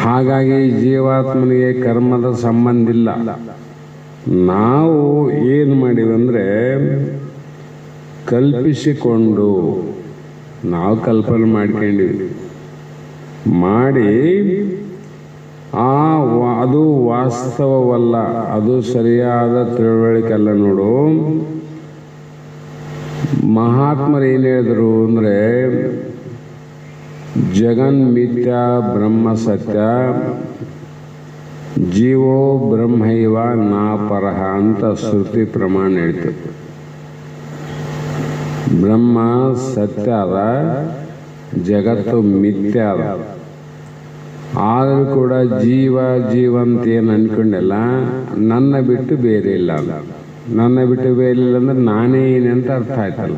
ಹಾಗಾಗಿ ಜೀವಾತ್ಮನಿಗೆ ಕರ್ಮದ ಸಂಬಂಧ ಇಲ್ಲ. ನಾವು ಏನು ಮಾಡಿವಂದರೆ ಕಲ್ಪಿಸಿಕೊಂಡು, ನಾವು ಕಲ್ಪನೆ ಮಾಡ್ಕೊಂಡಿವಿ, ಮಾಡಿ ಅದು ವಾಸ್ತವವಲ್ಲ, ಅದು ಸರಿಯಾದ ತಿಳುವಳಿಕೆ ಅಲ್ಲ. ನೋಡು, ಮಹಾತ್ಮರು ಏನು ಹೇಳಿದ್ರು ಅಂದರೆ ಜಗನ್ಮಿಥ್ಯ ಬ್ರಹ್ಮ ಸತ್ಯ, ಜೀವೋ ಬ್ರಹ್ಮೈವ ನಾ ಪರಹ ಅಂತ ಶ್ರುತಿ ಪ್ರಮಾಣ ಹೇಳ್ತದೆ. ಬ್ರಹ್ಮ ಸತ್ಯ ಅದ, ಜಗತ್ತು ಮಿಥ್ಯ ಅದ. ಆದರೂ ಕೂಡ ಜೀವ ಅಂತ ಏನು ಅನ್ಕೊಂಡಿಲ್ಲ, ನನ್ನ ಬಿಟ್ಟು ಬೇರೆ ಇಲ್ಲ. ನನ್ನ ಬಿಟ್ಟು ಬೇರೆ ಇಲ್ಲ ಅಂದ್ರೆ ನಾನೇ ಏನಂತ ಅರ್ಥ ಆಯ್ತಲ್ಲ.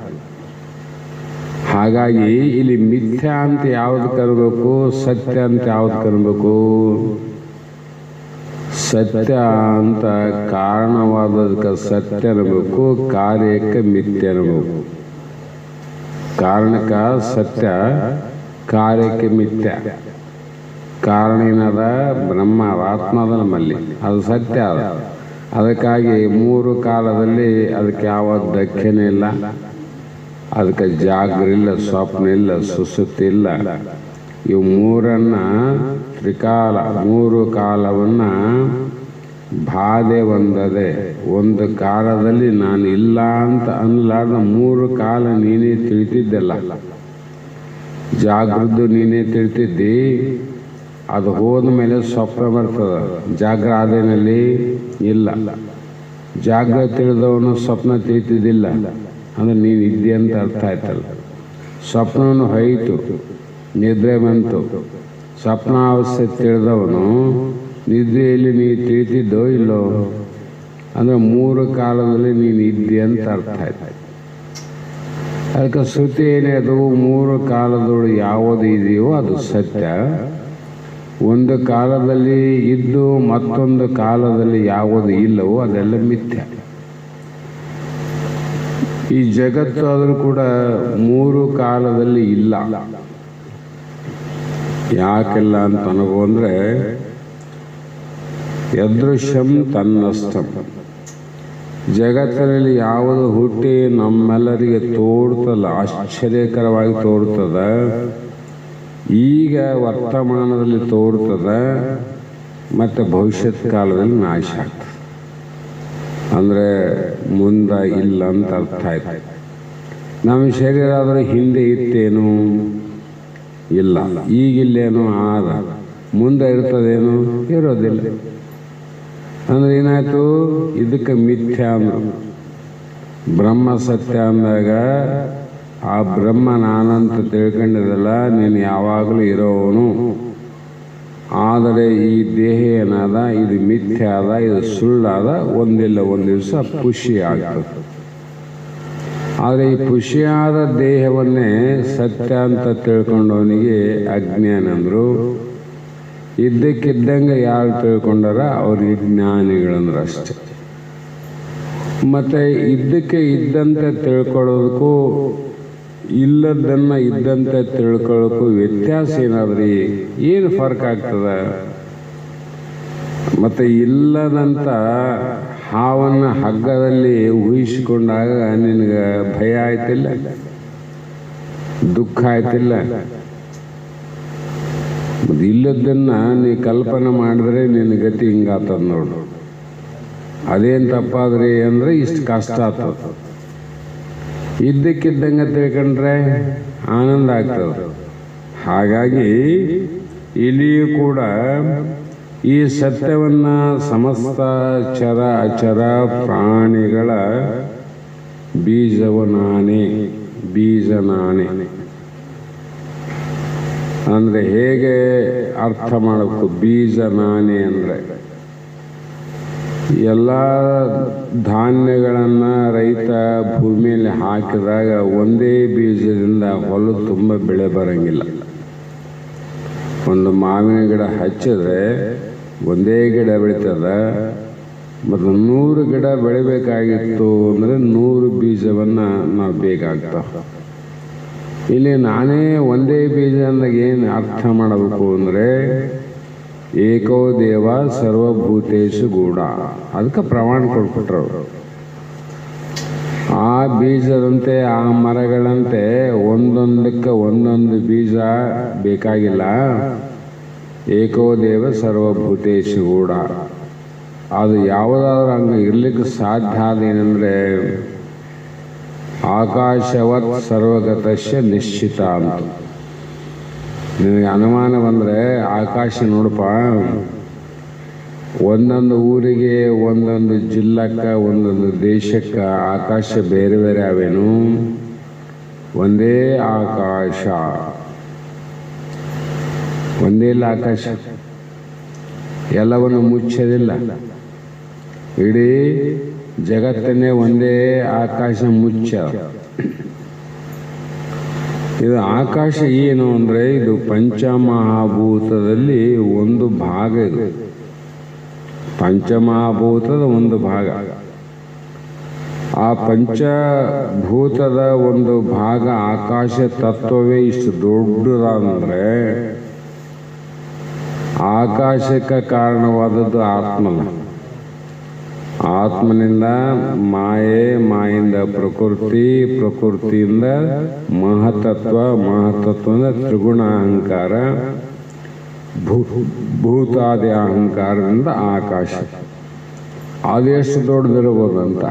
ಹಾಗಾಗಿ ಇಲ್ಲಿ ಮಿಥ್ಯ ಅಂತ ಯಾವ್ದು ಕರಬೇಕು, ಸತ್ಯ ಅಂತ ಯಾವ್ದು ಕರಬೇಕು? ಸತ್ಯ ಅಂತ ಕಾರಣವಾದದಕ್ಕೆ ಸತ್ಯ ಅನ್ನಬೇಕು, ಕಾರ್ಯಕ್ಕೆ ಮಿಥ್ಯ ಅನ್ನಬೇಕು. ಕಾರಣಕ್ಕೆ ಸತ್ಯ, ಕಾರ್ಯಕ್ಕೆ ಮಿಥ್ಯ. ಕಾರಣ ಏನದ? ಬ್ರಹ್ಮ ಆತ್ಮದ ನಮ್ಮಲ್ಲಿ, ಅದು ಸತ್ಯ ಅದ. ಅದಕ್ಕಾಗಿ ಮೂರು ಕಾಲದಲ್ಲಿ ಅದಕ್ಕೆ ಯಾವ ಧಕ್ಕೆನೇ ಇಲ್ಲ. ಅದಕ್ಕೆ ಜಾಗ್ರ ಇಲ್ಲ, ಸ್ವಪ್ನ ಇಲ್ಲ, ಸುಸುಪ್ತಿ ಇಲ್ಲ. ಇವು ಮೂರನ್ನು ತ್ರಿಕಾಲ, ಮೂರು ಕಾಲವನ್ನು ಬಾಧೆ ಹೊಂದದೆ ಒಂದು ಕಾಲದಲ್ಲಿ ನಾನು ಇಲ್ಲ ಅಂತ ಅನ್ನಲಾರ್ದ ಮೂರು ಕಾಲ ನೀನೇ ತಿಳಿತಿದ್ದಲ್ಲ. ಜಾಗೃದ್ದು ನೀನೇ ತಿಳಿತಿದ್ದಿ, ಅದು ಹೋದ ಮೇಲೆ ಸ್ವಪ್ನ ಬರ್ತದೆ. ಜಾಗ್ರ ಆದೇನಲ್ಲಿ ಇಲ್ಲ. ಜಾಗ್ರ ತಿಳಿದವನು ಸ್ವಪ್ನ ತಿಳಿತಿದ್ದಿಲ್ಲ ಅಂದರೆ ನೀನು ಇದ್ದೆ ಅಂತ ಅರ್ಥ ಆಯ್ತಲ್ಲ. ಸ್ವಪ್ನವನ್ನು ಹೋಯಿತು, ನಿದ್ರೆ ಬಂತು. ಸ್ವಪ್ನಾವಸ್ಥೆ ತಿಳಿದವನು ನಿದ್ರೆಯಲ್ಲಿ ನೀನು ತಿಳಿತಿದ್ದೋ ಇಲ್ಲೋ ಅಂದರೆ ಮೂರು ಕಾಲದಲ್ಲಿ ನೀನು ಇದ್ದೆ ಅಂತ ಅರ್ಥ ಆಯ್ತು. ಅದಕ್ಕೆ ಶ್ರುತಿ ಏನೇ ಅದು, ಮೂರು ಕಾಲದೊಳಗೆ ಯಾವುದು ಇದೆಯೋ ಅದು ಸತ್ಯ. ಒಂದು ಕಾಲದಲ್ಲಿ ಇದ್ದು ಮತ್ತೊಂದು ಕಾಲದಲ್ಲಿ ಯಾವುದು ಇಲ್ಲವೋ ಅದೆಲ್ಲ ಮಿಥ್ಯ. ಈ ಜಗತ್ತು ಆದರೂ ಕೂಡ ಮೂರು ಕಾಲದಲ್ಲಿ ಇಲ್ಲ. ಯಾಕೆಲ್ಲ ಅಂತ ಅನುಭವ ಅಂದರೆ ಯದೃಶ್ಯಂ ತನ್ನಸ್ಥಂ. ಜಗತ್ತಿನಲ್ಲಿ ಯಾವುದು ಹುಟ್ಟಿ ನಮ್ಮೆಲ್ಲರಿಗೆ ತೋರ್ತಲ್ಲ, ಆಶ್ಚರ್ಯಕರವಾಗಿ ತೋರ್ತದ, ಈಗ ವರ್ತಮಾನದಲ್ಲಿ ತೋರ್ತದೆ, ಮತ್ತು ಭವಿಷ್ಯತ್ ಕಾಲದಲ್ಲಿ ನಾಶ ಆಗ್ತದೆ. ಅಂದರೆ ಮುಂದೆ ಇಲ್ಲ ಅಂತ ಅರ್ಥ ಆಯ್ತು. ನಮ್ಮ ಶರೀರ ಆದರೆ ಹಿಂದೆ ಇತ್ತೇನು? ಇಲ್ಲ. ಈಗಿಲ್ಲೇನೋ ಆದ, ಮುಂದೆ ಇರ್ತದೇನು? ಇರೋದಿಲ್ಲ. ಅಂದ್ರೆ ಏನಾಯ್ತು? ಇದಕ್ಕೆ ಮಿಥ್ಯ ಅಂದರು. ಬ್ರಹ್ಮ ಸತ್ಯ ಅಂದಾಗ ಆ ಬ್ರಹ್ಮ ನಾನಂತ ತಿಳ್ಕೊಂಡಿರಲ್ಲ, ನೀನು ಯಾವಾಗಲೂ ಇರೋವನು. ಆದರೆ ಈ ದೇಹ ಏನಾದ, ಇದು ಮಿಥ್ಯ ಆದ, ಇದು ಸುಳ್ಳಾದ, ಒಂದಿಲ್ಲ ಒಂದು ದಿವಸ ಪುಷಿ ಆಗ್ತದೆ. ಆದರೆ ಈ ಪುಷಿಯಾದ ದೇಹವನ್ನೇ ಸತ್ಯ ಅಂತ ತಿಳ್ಕೊಂಡವನಿಗೆ ಅಜ್ಞಾನ ಅಂದರು. ಇದ್ದಕ್ಕಿದ್ದಂಗೆ ಯಾರು ತಿಳ್ಕೊಂಡಾರ ಅವ್ರಿಗೆ ಜ್ಞಾನಿಗಳಂದ್ರೆ ಅಷ್ಟೆ. ಮತ್ತು ಇದ್ದಕ್ಕೆ ಇದ್ದಂತೆ ತಿಳ್ಕೊಳ್ಳೋದಕ್ಕೂ ಇಲ್ಲದನ್ನು ಇದ್ದಂತೆ ತಿಳ್ಕೊಳ್ಳೋಕ್ಕೂ ವ್ಯತ್ಯಾಸ ಏನಾದ್ರಿ? ಏನು ಫರ್ಕ್ ಆಗ್ತದ? ಮತ್ತು ಇಲ್ಲದಂಥ ಹಾವನ್ನು ಹಗ್ಗದಲ್ಲಿ ಊಹಿಸಿಕೊಂಡಾಗ ನಿನಗೆ ಭಯ ಆಯ್ತಿಲ್ಲ, ದುಃಖ ಆಯ್ತಿಲ್ಲ, ಮತ್ತು ಇಲ್ಲದನ್ನು ನೀ ಕಲ್ಪನೆ ಮಾಡಿದ್ರೆ ನಿನ್ನ ಗತಿ ಹಿಂಗಾತದ ನೋಡು. ಅದೇನು ತಪ್ಪಾದ್ರಿ ಅಂದರೆ ಇಷ್ಟು ಕಷ್ಟ ಆಗ್ತದೆ. ಇದ್ದಕ್ಕಿದ್ದಂಗೆ ತಿಳ್ಕೊಂಡ್ರೆ ಆನಂದ ಆಗ್ತದೆ. ಹಾಗಾಗಿ ಇಲ್ಲಿಯೂ ಕೂಡ ಈ ಸತ್ಯವನ್ನು ಸಮಸ್ತ ಚರ ಅಚರ ಪ್ರಾಣಿಗಳ ಬೀಜವು ನಾನೇ, ಬೀಜ ನಾನೇ ಅಂದರೆ ಹೇಗೆ ಅರ್ಥ ಮಾಡಬೇಕು? ಬೀಜ ನಾನೇ ಅಂದರೆ ಎಲ್ಲ ಧಾನ್ಯಗಳನ್ನು ರೈತ ಭೂಮಿಯಲ್ಲಿ ಹಾಕಿದಾಗ ಒಂದೇ ಬೀಜದಿಂದ ಹೊಲ ತುಂಬ ಬೆಳೆ ಬರೋಂಗಿಲ್ಲ. ಒಂದು ಮಾವಿನ ಗಿಡ ಹಚ್ಚಿದ್ರೆ ಒಂದೇ ಗಿಡ ಬೆಳೀತದ. ಮತ್ತು 100 ಗಿಡ ಬೆಳಿಬೇಕಾಗಿತ್ತು ಅಂದರೆ 100 ಬೀಜವನ್ನು ನಾವು ಬೇಕಾಗ್ತಾವೆ. ಇಲ್ಲಿ ನಾನೇ ಒಂದೇ ಬೀಜ ಅಂದಾಗ ಏನು ಅರ್ಥ ಮಾಡಬೇಕು ಅಂದರೆ ಏಕೋ ದೇವ ಸರ್ವಭೂತೇಶು ಗೂಢ. ಅದಕ್ಕೆ ಪ್ರಮಾಣ ಕೊಟ್ಬಿಟ್ರು. ಆ ಬೀಜದಂತೆ ಆ ಮರಗಳಂತೆ ಒಂದೊಂದಕ್ಕೆ ಒಂದೊಂದು ಬೀಜ ಬೇಕಾಗಿಲ್ಲ. ಏಕೋ ದೇವ ಸರ್ವಭೂತೇಶು ಗೂಢ. ಅದು ಯಾವುದಾದ್ರೂ ಹಂಗೆ ಇರ್ಲಿಕ್ಕೆ ಸಾಧ್ಯ ಆದೇನೆಂದರೆ ಆಕಾಶವತ್ ಸರ್ವಗತಸ್ಯ ನಿಶ್ಚಿತ ಅಂತ. ನಿನಗೆ ಅನುಮಾನ ಬಂದರೆ ಆಕಾಶ ನೋಡಪ್ಪ, ಒಂದೊಂದು ಊರಿಗೆ ಒಂದೊಂದು ಜಿಲ್ಲಕ್ಕೆ ಒಂದೊಂದು ದೇಶಕ್ಕೆ ಆಕಾಶ ಬೇರೆ ಬೇರೆ ಅವೇನು? ಒಂದೇ ಆಕಾಶ, ಒಂದೇ ಇಲ್ಲ ಆಕಾಶ. ಎಲ್ಲವನ್ನು ಮುಚ್ಚೋದಿಲ್ಲ. ಇಡೀ ಜಗತ್ತನ್ನೇ ಒಂದೇ ಆಕಾಶ ಮುಚ್ಚ. ಇದು ಆಕಾಶ ಏನು ಅಂದರೆ ಇದು ಪಂಚಮಹಾಭೂತದಲ್ಲಿ ಒಂದು ಭಾಗ. ಇದು ಪಂಚಮಹಾಭೂತದ ಒಂದು ಭಾಗ. ಆ ಪಂಚಭೂತದ ಒಂದು ಭಾಗ ಆಕಾಶ ತತ್ವವೇ ಇಷ್ಟು ದೊಡ್ಡದಾದರೆ ಆಕಾಶಕ್ಕೆ ಕಾರಣವಾದದ್ದು ಆತ್ಮನ. ಆತ್ಮನಿಂದ ಮಾಯೆ, ಮಾಯಿಂದ ಪ್ರಕೃತಿ, ಪ್ರಕೃತಿಯಿಂದ ಮಹತತ್ವ, ಮಹತತ್ವದಿಂದ ತ್ರಿಗುಣ ಅಹಂಕಾರ, ಭೂತಾದಿ ಅಹಂಕಾರದಿಂದ ಆಕಾಶ. ಅದೆಷ್ಟು ದೊಡ್ಡದಿರ್ಬೋದಂತ.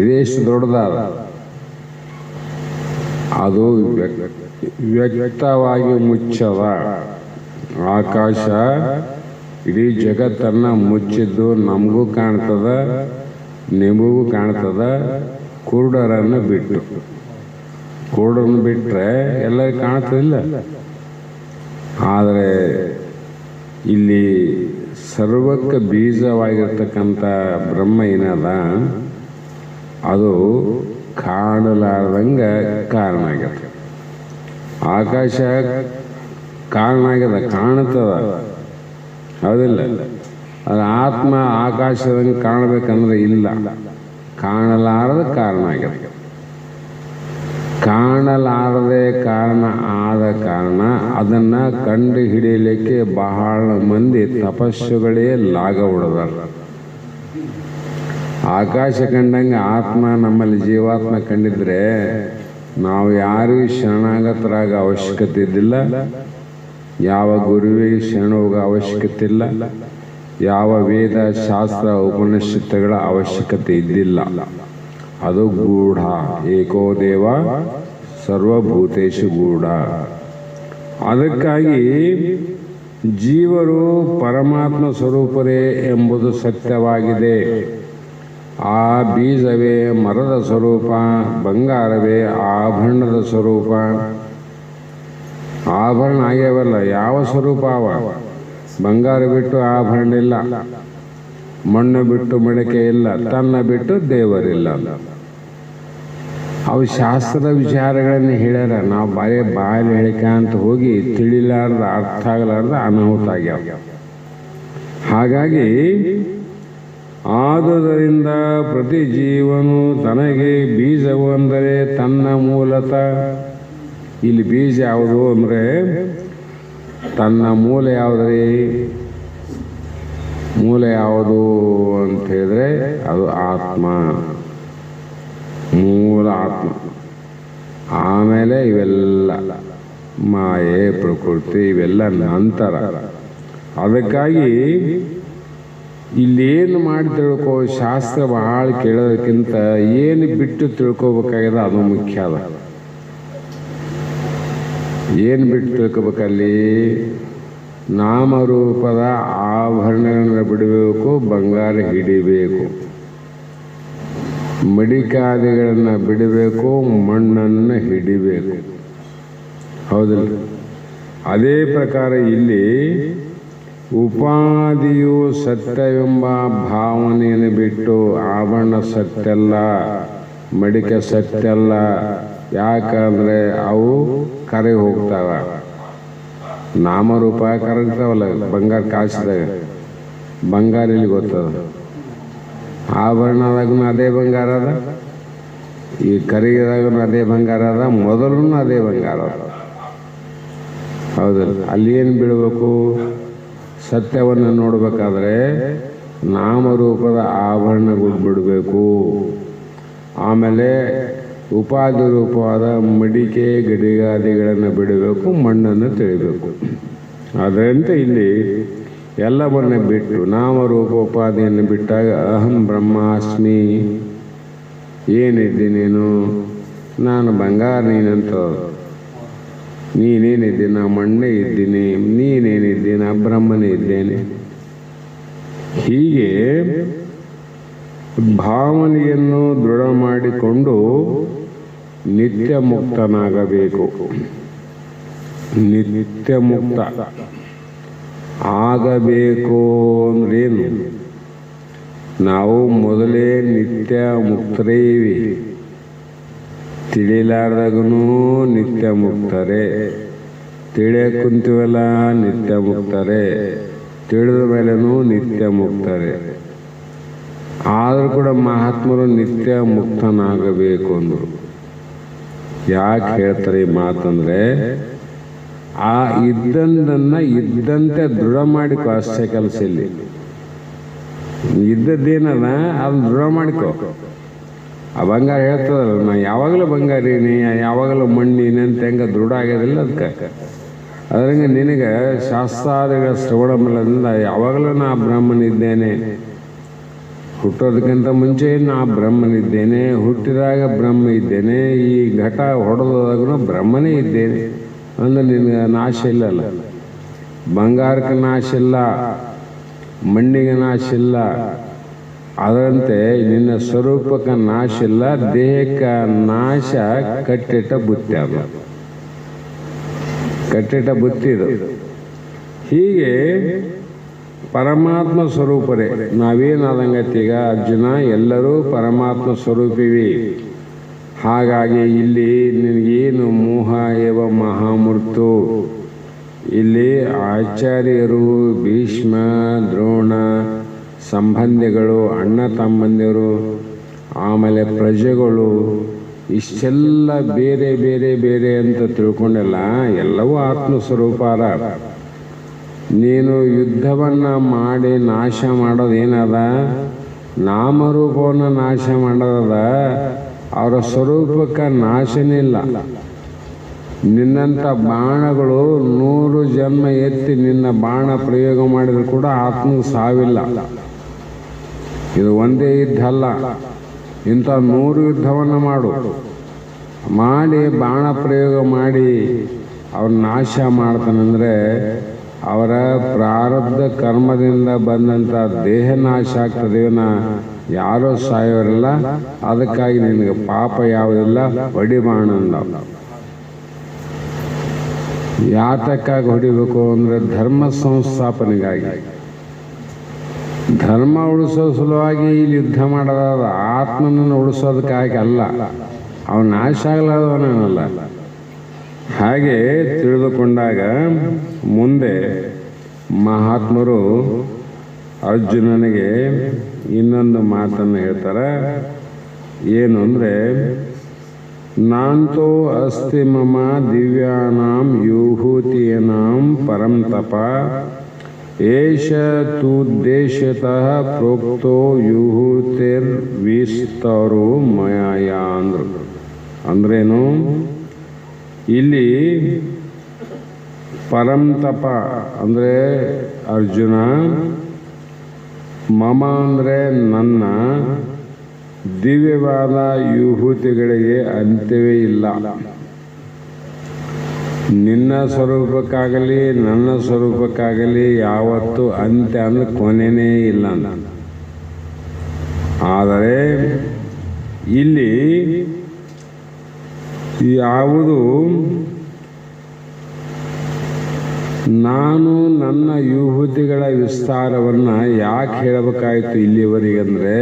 ಇದೆಷ್ಟು ದೊಡ್ಡದಾದ ಅದು ವ್ಯಕ್ತವಾಗಿ ಮುಚ್ಚದ. ಆಕಾಶ ಇಡೀ ಜಗತ್ತನ್ನು ಮುಚ್ಚಿದ್ದು ನಮಗೂ ಕಾಣ್ತದ, ನಿಮಗೂ ಕಾಣ್ತದ. ಕುರುಡರನ್ನು ಬಿಟ್ಟು, ಕುರುಡರನ್ನು ಬಿಟ್ಟರೆ ಎಲ್ಲರಿಗೂ ಕಾಣ್ತದಿಲ್ಲ. ಆದರೆ ಇಲ್ಲಿ ಸರ್ವಕ್ಕೆ ಬೀಜವಾಗಿರ್ತಕ್ಕಂಥ ಬ್ರಹ್ಮ ಏನದ ಅದು ಕಾಣಲಾರ್ದಂಗೆ ಕಾರಣ ಆಗ್ಯದ. ಆಕಾಶ ಕಾರಣ ಆಗ್ಯದ, ಕಾಣ್ತದ, ಹೌದಿಲ್ಲ? ಅದು ಆತ್ಮ ಆಕಾಶದಂಗೆ ಕಾಣಬೇಕಂದ್ರೆ ಇಲ್ಲ, ಕಾಣಲಾರದ ಕಾರಣ ಆಗ್ಯದ. ಕಾಣಲಾರದೆ ಕಾರಣ ಆದ ಕಾರಣ ಅದನ್ನು ಕಂಡು ಹಿಡಿಯಲಿಕ್ಕೆ ಬಹಳ ಮಂದಿ ತಪಸ್ಸುಗಳೇ ಲಾಗ ಹೊಡೆದಾರ. ಆಕಾಶ ಕಂಡಂಗೆ ಆತ್ಮ ನಮ್ಮಲ್ಲಿ ಜೀವಾತ್ಮ ಕಂಡಿದ್ರೆ ನಾವು ಯಾರಿಗೂ ಶರಣಾಗತರಾಗ ಅವಶ್ಯಕತೆ ಇದ್ದಿಲ್ಲ, ಯಾವ ಗುರುವಿಗೆ ಶರಣ ಹೋಗೋ ಅವಶ್ಯಕತೆ ಇಲ್ಲ, ಯಾವ ವೇದ ಶಾಸ್ತ್ರ ಉಪನಿಷತ್ತುಗಳ ಅವಶ್ಯಕತೆ ಇದ್ದಿಲ್ಲ. ಅದು ಗೂಢ. ಏಕೋ ದೇವ ಸರ್ವಭೂತೇಶು ಗೂಢ. ಅದಕ್ಕಾಗಿ ಜೀವರು ಪರಮಾತ್ಮ ಸ್ವರೂಪರೇ ಎಂಬುದು ಸತ್ಯವಾಗಿದೆ. ಆ ಬೀಜವೇ ಮರದ ಸ್ವರೂಪ, ಬಂಗಾರವೇ ಆಭರಣದ ಸ್ವರೂಪ. ಆಭರಣ ಆಗ್ಯಾವಲ್ಲ, ಯಾವ ಸ್ವರೂಪ ಅವ? ಬಂಗಾರ ಬಿಟ್ಟು ಆಭರಣ ಇಲ್ಲ, ಮಣ್ಣು ಬಿಟ್ಟು ಮಡಿಕೆ ಇಲ್ಲ, ತನ್ನ ಬಿಟ್ಟು ದೇವರಿಲ್ಲ. ಅವು ಶಾಸ್ತ್ರದ ವಿಚಾರಗಳನ್ನು ಹೇಳ್ಯಾರ. ನಾವು ಬಾಯಲ್ಲಿ ಹೇಳಿಕಂತ ಹೋಗಿ ತಿಳಿಲಾರ್ದ, ಅರ್ಥ ಆಗಲಾರ್ದ ಅನಾಹುತ ಆಗ್ಯಾವ. ಹಾಗಾಗಿ ಆದುದರಿಂದ ಪ್ರತಿ ಜೀವನು ತನಗೆ ಬೀಜವು ಅಂದರೆ ತನ್ನ ಮೂಲತಃ. ಇಲ್ಲಿ ಬೀಜ ಯಾವುದು ಅಂದರೆ ತನ್ನ ಮೂಲ ಯಾವುದ್ರಿ? ಮೂಲ ಯಾವುದು ಅಂತ ಹೇಳಿದ್ರೆ ಅದು ಆತ್ಮ, ಮೂಲ ಆತ್ಮ. ಆಮೇಲೆ ಇವೆಲ್ಲ ಮಾಯೆ ಪ್ರಕೃತಿ ಇವೆಲ್ಲ ನಂತರ. ಅದಕ್ಕಾಗಿ ಇಲ್ಲೇನು ಮಾಡಿ ತಿಳ್ಕೋ, ಶಾಸ್ತ್ರ ಬಹಳ ಕೇಳೋದಕ್ಕಿಂತ ಏನು ಬಿಟ್ಟು ತಿಳ್ಕೊಬೇಕಾಗಿದೆ ಅದು ಮುಖ್ಯ ಅದ. ಏನು ಬಿಟ್ಟು ತಿಳ್ಕೊಬೇಕಲ್ಲಿ? ನಾಮರೂಪದ ಆಭರಣಗಳನ್ನು ಬಿಡಬೇಕು, ಬಂಗಾರ ಹಿಡಿಬೇಕು, ಮಡಿಕಾದಿಗಳನ್ನು ಬಿಡಬೇಕು, ಮಣ್ಣನ್ನು ಹಿಡಿಬೇಕು. ಹೌದಿಲ್ಲ? ಅದೇ ಪ್ರಕಾರ ಇಲ್ಲಿ ಉಪಾದಿಯು ಸತ್ಯವೆಂಬ ಭಾವನೆಯನ್ನು ಬಿಟ್ಟು ಆಭರಣ ಸತ್ಯಲ್ಲ, ಮಡಿಕೆ ಸತ್ಯಲ್ಲ. ಯಾಕಂದರೆ ಅವು ಕರೆ ಹೋಗ್ತಾವ. ನಾಮರೂಪ ಕರಗ್ತಾವಲ್ಲ, ಬಂಗಾರ ಕಾಸಿದಾಗ ಬಂಗಾರ ಇಲ್ಲಿ ಗೊತ್ತದ. ಆಭರಣದಾಗೂ ಅದೇ ಬಂಗಾರ ಅದ, ಈ ಕರಿಗೆದಾಗೂ ಅದೇ ಬಂಗಾರ ಅದ, ಮೊದಲು ಅದೇ ಬಂಗಾರ ಅದ. ಹೌದಲ್ಲ? ಅಲ್ಲಿ ಏನು ಬಿಡಬೇಕು? ಸತ್ಯವನ್ನು ನೋಡಬೇಕಾದ್ರೆ ನಾಮರೂಪದ ಆಭರಣಗಳು ಬಿಡಬೇಕು. ಆಮೇಲೆ ಉಪಾಧಿ ರೂಪವಾದ ಮಡಿಕೆ ಗಡಿಗಾದಿಗಳನ್ನು ಬಿಡಬೇಕು, ಮಣ್ಣನ್ನು ತಿಳಿಬೇಕು. ಅದರಂತೆ ಇಲ್ಲಿ ಎಲ್ಲವನ್ನ ಬಿಟ್ಟು ನಾಮರೂಪ ಉಪಾಧಿಯನ್ನು ಬಿಟ್ಟಾಗ ಅಹಂ ಬ್ರಹ್ಮಾಸ್ಮಿ, ಏನಿದ್ದಿ ನೀನು? ನಾನು ಬಂಗಾರ, ನೀನಂತ. ನೀನೇನಿದ್ದಿ? ನಾ ಮಣ್ಣೇ ಇದ್ದೀನಿ. ನೀನೇನಿದ್ದಿ? ನಾ ಬ್ರಹ್ಮನೇ ಇದ್ದೇನೆ. ಹೀಗೆ ಭಾವನೆಯನ್ನು ದೃಢ ಮಾಡಿಕೊಂಡು ನಿತ್ಯ ಮುಕ್ತನಾಗಬೇಕು. ನಿತ್ಯ ಮುಕ್ತ ಆಗಬೇಕು ಅಂದ್ರೇನು? ನಾವು ಮೊದಲೇ ನಿತ್ಯ ಮುಕ್ತರೇವಿ, ತಿಳಿಲಾರ್ದಾಗೂ ನಿತ್ಯ ಮುಕ್ತರೇ, ತಿಳಿಯಕ್ಕೆ ಕುಂತೀವಲ್ಲ ನಿತ್ಯ ಮುಕ್ತರೇ, ತಿಳಿದ ಮೇಲೂ ನಿತ್ಯ ಮುಕ್ತರೇ. ಆದರೂ ಕೂಡ ಮಹಾತ್ಮರು ನಿತ್ಯ ಮುಕ್ತನಾಗಬೇಕು ಅಂದರು. ಯಾಕೆ ಹೇಳ್ತಾರೆ ಈ ಮಾತಂದರೆ, ಆ ಇದ್ದಂದನ್ನು ಇದ್ದಂತೆ ದೃಢ ಮಾಡಿಕೊ, ಅಷ್ಟೇ ಕೆಲಸ. ಇಲ್ಲಿ ಇದ್ದದ್ದೇನದ ಅದನ್ನ ದೃಢ ಮಾಡಿಕೊ. ಆ ಬಂಗಾರ ಹೇಳ್ತದಲ್ಲ, ನಾ ಯಾವಾಗಲೂ ಬಂಗಾರೀನಿ, ಯಾವಾಗಲೂ ಮಣ್ಣಿನಿ ಅಂತ ಹೆಂಗೆ ದೃಢ ಆಗೋದಿಲ್ಲ. ಅದಕ್ಕೆ ಅದ್ರಂಗೆ ನಿನಗೆ ಶಾಸ್ತ್ರಾದಿಗಳ ಶ್ರವಣ ಮೂಲದಿಂದ ಯಾವಾಗಲೂ ನಾ ಬ್ರಾಹ್ಮಣಿದ್ದೇನೆ, ಹುಟ್ಟೋದಕ್ಕಿಂತ ಮುಂಚೆ ನಾ ಬ್ರಹ್ಮನಿದ್ದೇನೆ, ಹುಟ್ಟಿದಾಗ ಬ್ರಹ್ಮ ಇದ್ದೇನೆ, ಈ ಘಟ ಹೊಡೆದಾಗೂ ಬ್ರಹ್ಮನೇ ಇದ್ದೇನೆ ಅಂದ್ರೆ ನಿನಗೆ ನಾಶ ಇಲ್ಲಲ್ಲ. ಬಂಗಾರಕ್ಕೆ ನಾಶ ಇಲ್ಲ, ಮಣ್ಣಿಗೆ ನಾಶ ಇಲ್ಲ. ಅದರಂತೆ ನಿನ್ನ ಸ್ವರೂಪಕ್ಕೆ ನಾಶ ಇಲ್ಲ, ದೇಹಕ್ಕೆ ನಾಶ ಕಟ್ಟಿಟ್ಟ ಬುತ್ತಿ. ಅದು ಕಟ್ಟಿಟ್ಟ ಬುತ್ತಿದು. ಹೀಗೆ ಪರಮಾತ್ಮ ಸ್ವರೂಪರೇ ನಾವೇನಾದಂಗತ್ತೀಗ ಅರ್ಜುನ, ಎಲ್ಲರೂ ಪರಮಾತ್ಮ ಸ್ವರೂಪಿವಿ. ಹಾಗಾಗಿ ಇಲ್ಲಿ ನಿನಗೇನು ಮೋಹ ಏವ ಮಹಾಮೃತು. ಇಲ್ಲಿ ಆಚಾರ್ಯರು, ಭೀಷ್ಮ, ದ್ರೋಣ, ಸಂಬಂಧಿಗಳು, ಅಣ್ಣ ತಮ್ಮಂದಿರು, ಆಮೇಲೆ ಪ್ರಜೆಗಳು, ಇಷ್ಟೆಲ್ಲ ಬೇರೆ ಬೇರೆ ಬೇರೆ ಅಂತ ತಿಳ್ಕೊಂಡೆಲ್ಲ ಎಲ್ಲವೂ ಆತ್ಮಸ್ವರೂಪಾರ. ನೀನು ಯುದ್ಧವನ್ನು ಮಾಡಿ ನಾಶ ಮಾಡೋದೇನದ? ನಾಮರೂಪವನ್ನು ನಾಶ ಮಾಡೋದದ. ಅವರ ಸ್ವರೂಪಕ್ಕೆ ನಾಶನೇ ಇಲ್ಲ. ನಿನ್ನಂಥ ಬಾಣಗಳು 100 ಜನ್ಮ ಎತ್ತಿ ನಿನ್ನ ಬಾಣ ಪ್ರಯೋಗ ಮಾಡಿದ್ರು ಕೂಡ ಆತ್ಮ ಸಾವಿಲ್ಲ. ಇದು ಒಂದೇ ಯುದ್ಧ ಅಲ್ಲ, ಇಂಥ 100 ಯುದ್ಧವನ್ನು ಮಾಡಿ ಬಾಣ ಪ್ರಯೋಗ ಮಾಡಿ ಅವ್ರ ನಾಶ ಮಾಡ್ತಾನಂದರೆ ಅವರ ಪ್ರಾರಬ್ಧ ಕರ್ಮದಿಂದ ಬಂದಂಥ ದೇಹ ನಾಶ ಆಗ್ತದೇನ, ಯಾರೋ ಸಾಯೋರಿಲ್ಲ. ಅದಕ್ಕಾಗಿ ನಿನಗೆ ಪಾಪ ಯಾವುದಿಲ್ಲ, ಹೊಡಿಬಾಣ ಅಂದ. ಯಾತಕ್ಕಾಗಿ ಹೊಡಿಬೇಕು ಅಂದರೆ ಧರ್ಮ ಸಂಸ್ಥಾಪನೆಗಾಗಿ, ಧರ್ಮ ಉಳಿಸೋ ಸಲುವಾಗಿ ಇಲ್ಲಿ ಯುದ್ಧ ಮಾಡೋದಾದ. ಆತ್ಮನನ್ನು ಉಳಿಸೋದಕ್ಕಾಗಿ ಅಲ್ಲ, ಅವನು ನಾಶ ಆಗಲಾದವನಲ್ಲ. ಹಾಗೆ ತಿಳಿದುಕೊಂಡಾಗ ಮುಂದೆ ಮಹಾತ್ಮರು ಅರ್ಜುನನಿಗೆ ಇನ್ನೊಂದು ಮಾತನ್ನು ಹೇಳ್ತಾರೆ. ಏನು ಅಂದರೆ, ನಾಂತೋ ಅಸ್ತಿ ಮಮ ದಿವ್ಯಾನಾಂ ಯುಹೂತಿಯನಾಂ ಪರಂ ತಪ ಏಷ ತುದ್ದೇಶತಃ ಪ್ರೋಕ್ತೋ ಯುಹೂತಿರ್ವಿಸ್ತರೋ ಮಯ ಅಂದ್ರು. ಅಂದ್ರೇನು? ಇಲ್ಲಿ ಪರಂತಪ ಅಂದರೆ ಅರ್ಜುನ, ಮಮ ಅಂದರೆ ನನ್ನ ದಿವ್ಯವಾದ ವಿಭೂತಿಗಳಿಗೆ ಅಂತ್ಯವೇ ಇಲ್ಲ. ನಿನ್ನ ಸ್ವರೂಪಕ್ಕಾಗಲಿ ನನ್ನ ಸ್ವರೂಪಕ್ಕಾಗಲಿ ಯಾವತ್ತೂ ಅಂತ್ಯ ಅಂದರೆ ಕೊನೆಯೇ ಇಲ್ಲ. ಆದರೆ ಇಲ್ಲಿ ಯಾವುದು ನಾನು ನನ್ನ ವಿಭೂತಿಗಳ ವಿಸ್ತಾರವನ್ನು ಯಾಕೆ ಹೇಳಬೇಕಾಯಿತು ಇಲ್ಲಿವರೆಗೆ ಅಂದರೆ,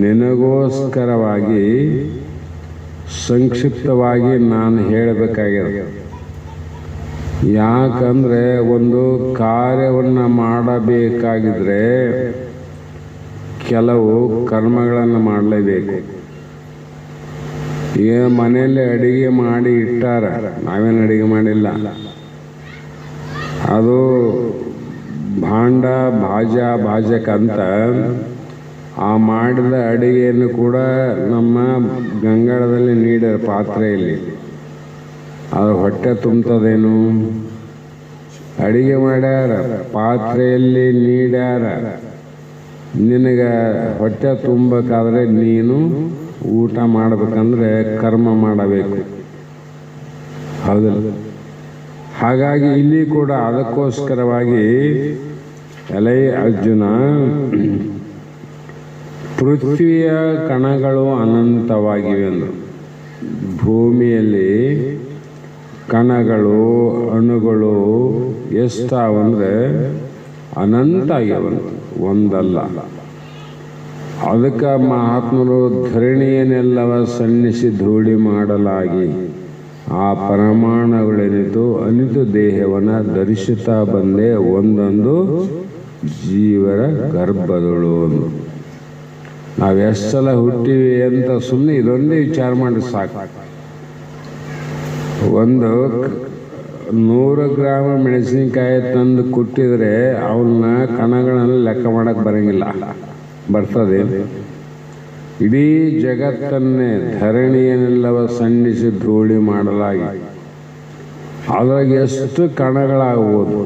ನಿನಗೋಸ್ಕರವಾಗಿ ಸಂಕ್ಷಿಪ್ತವಾಗಿ ನಾನು ಹೇಳಬೇಕಾಗಿದೆ. ಯಾಕಂದರೆ ಒಂದು ಕಾರ್ಯವನ್ನು ಮಾಡಬೇಕಾಗಿದ್ರೆ ಕೆಲವು ಕರ್ಮಗಳನ್ನು ಮಾಡಲೇಬೇಕು. ಈಗ ಮನೆಯಲ್ಲಿ ಅಡಿಗೆ ಮಾಡಿ ಇಟ್ಟಾರ, ನಾವೇನು ಅಡಿಗೆ ಮಾಡಿಲ್ಲ. ಅದು ಭಾಂಡ ಭಾಜಕಂತ ಆ ಮಾಡಿದ ಅಡಿಗೆಯನ್ನು ಕೂಡ ನಮ್ಮ ಗಂಗಾಳದಲ್ಲಿ ನೀಡಿದ ಪಾತ್ರೆಯಲ್ಲಿ ಅದು ಹೊಟ್ಟೆ ತುಂಬ್ತದೇನು? ಅಡಿಗೆ ಮಾಡ್ಯಾರ, ಪಾತ್ರೆಯಲ್ಲಿ ನೀಡ್ಯಾರ. ನಿನಗೆ ಹೊಟ್ಟೆ ತುಂಬಬೇಕಾದ್ರೆ ನೀನು ಊಟ ಮಾಡಬೇಕಂದ್ರೆ ಕರ್ಮ ಮಾಡಬೇಕು, ಹೌದಲ್ಲ? ಹಾಗಾಗಿ ಇಲ್ಲಿ ಕೂಡ ಅದಕ್ಕೋಸ್ಕರವಾಗಿ ಎಲೈ ಅರ್ಜುನ, ಪೃಥ್ವಿಯ ಕಣಗಳು ಅನಂತವಾಗಿವೆ ಅಂದರು. ಭೂಮಿಯಲ್ಲಿ ಕಣಗಳು ಅಣುಗಳು ಎಷ್ಟಾವಂದರೆ ಅನಂತ ಆಗ್ಯಾವಂತ, ಒಂದಲ್ಲ. ಅದಕ್ಕೆ ಮಹಾತ್ಮರು ಧರಣಿಯನ್ನೆಲ್ಲವ ಸನ್ನಿಸಿ ಧೂಳಿ ಮಾಡಲಾಗಿ ಆ ಪರಮಾಣುಗಳೇನಿತು ಅನಿತು ದೇಹವನ್ನು ಧರಿಸುತ್ತಾ ಬಂದೆ ಒಂದೊಂದು ಜೀವರ ಗರ್ಭದಳು. ನಾವು ಎಷ್ಟು ಸಲ ಹುಟ್ಟಿವಿ ಅಂತ ಸುಮ್ಮನೆ ಇದೊಂದೇ ವಿಚಾರ ಮಾಡಿ ಸಾಕು. ಒಂದು 100 ಗ್ರಾಮ ಮೆಣಸಿನಕಾಯಿ ತಂದು ಕುಟ್ಟಿದರೆ ಅವನ್ನ ಕಣಗಳನ್ನು ಲೆಕ್ಕ ಮಾಡಕ್ಕೆ ಬರೋಂಗಿಲ್ಲ, ಬರ್ತದೆ. ಇಡೀ ಜಗತ್ತನ್ನೇ ಧರಣಿಯನ್ನೆಲ್ಲವ ಸಣ್ಣಿಸಿ ಧೂಳಿ ಮಾಡಲಾಗಿ ಅದ್ರಾಗ ಎಷ್ಟು ಕಣಗಳಾಗ್ಬೋದು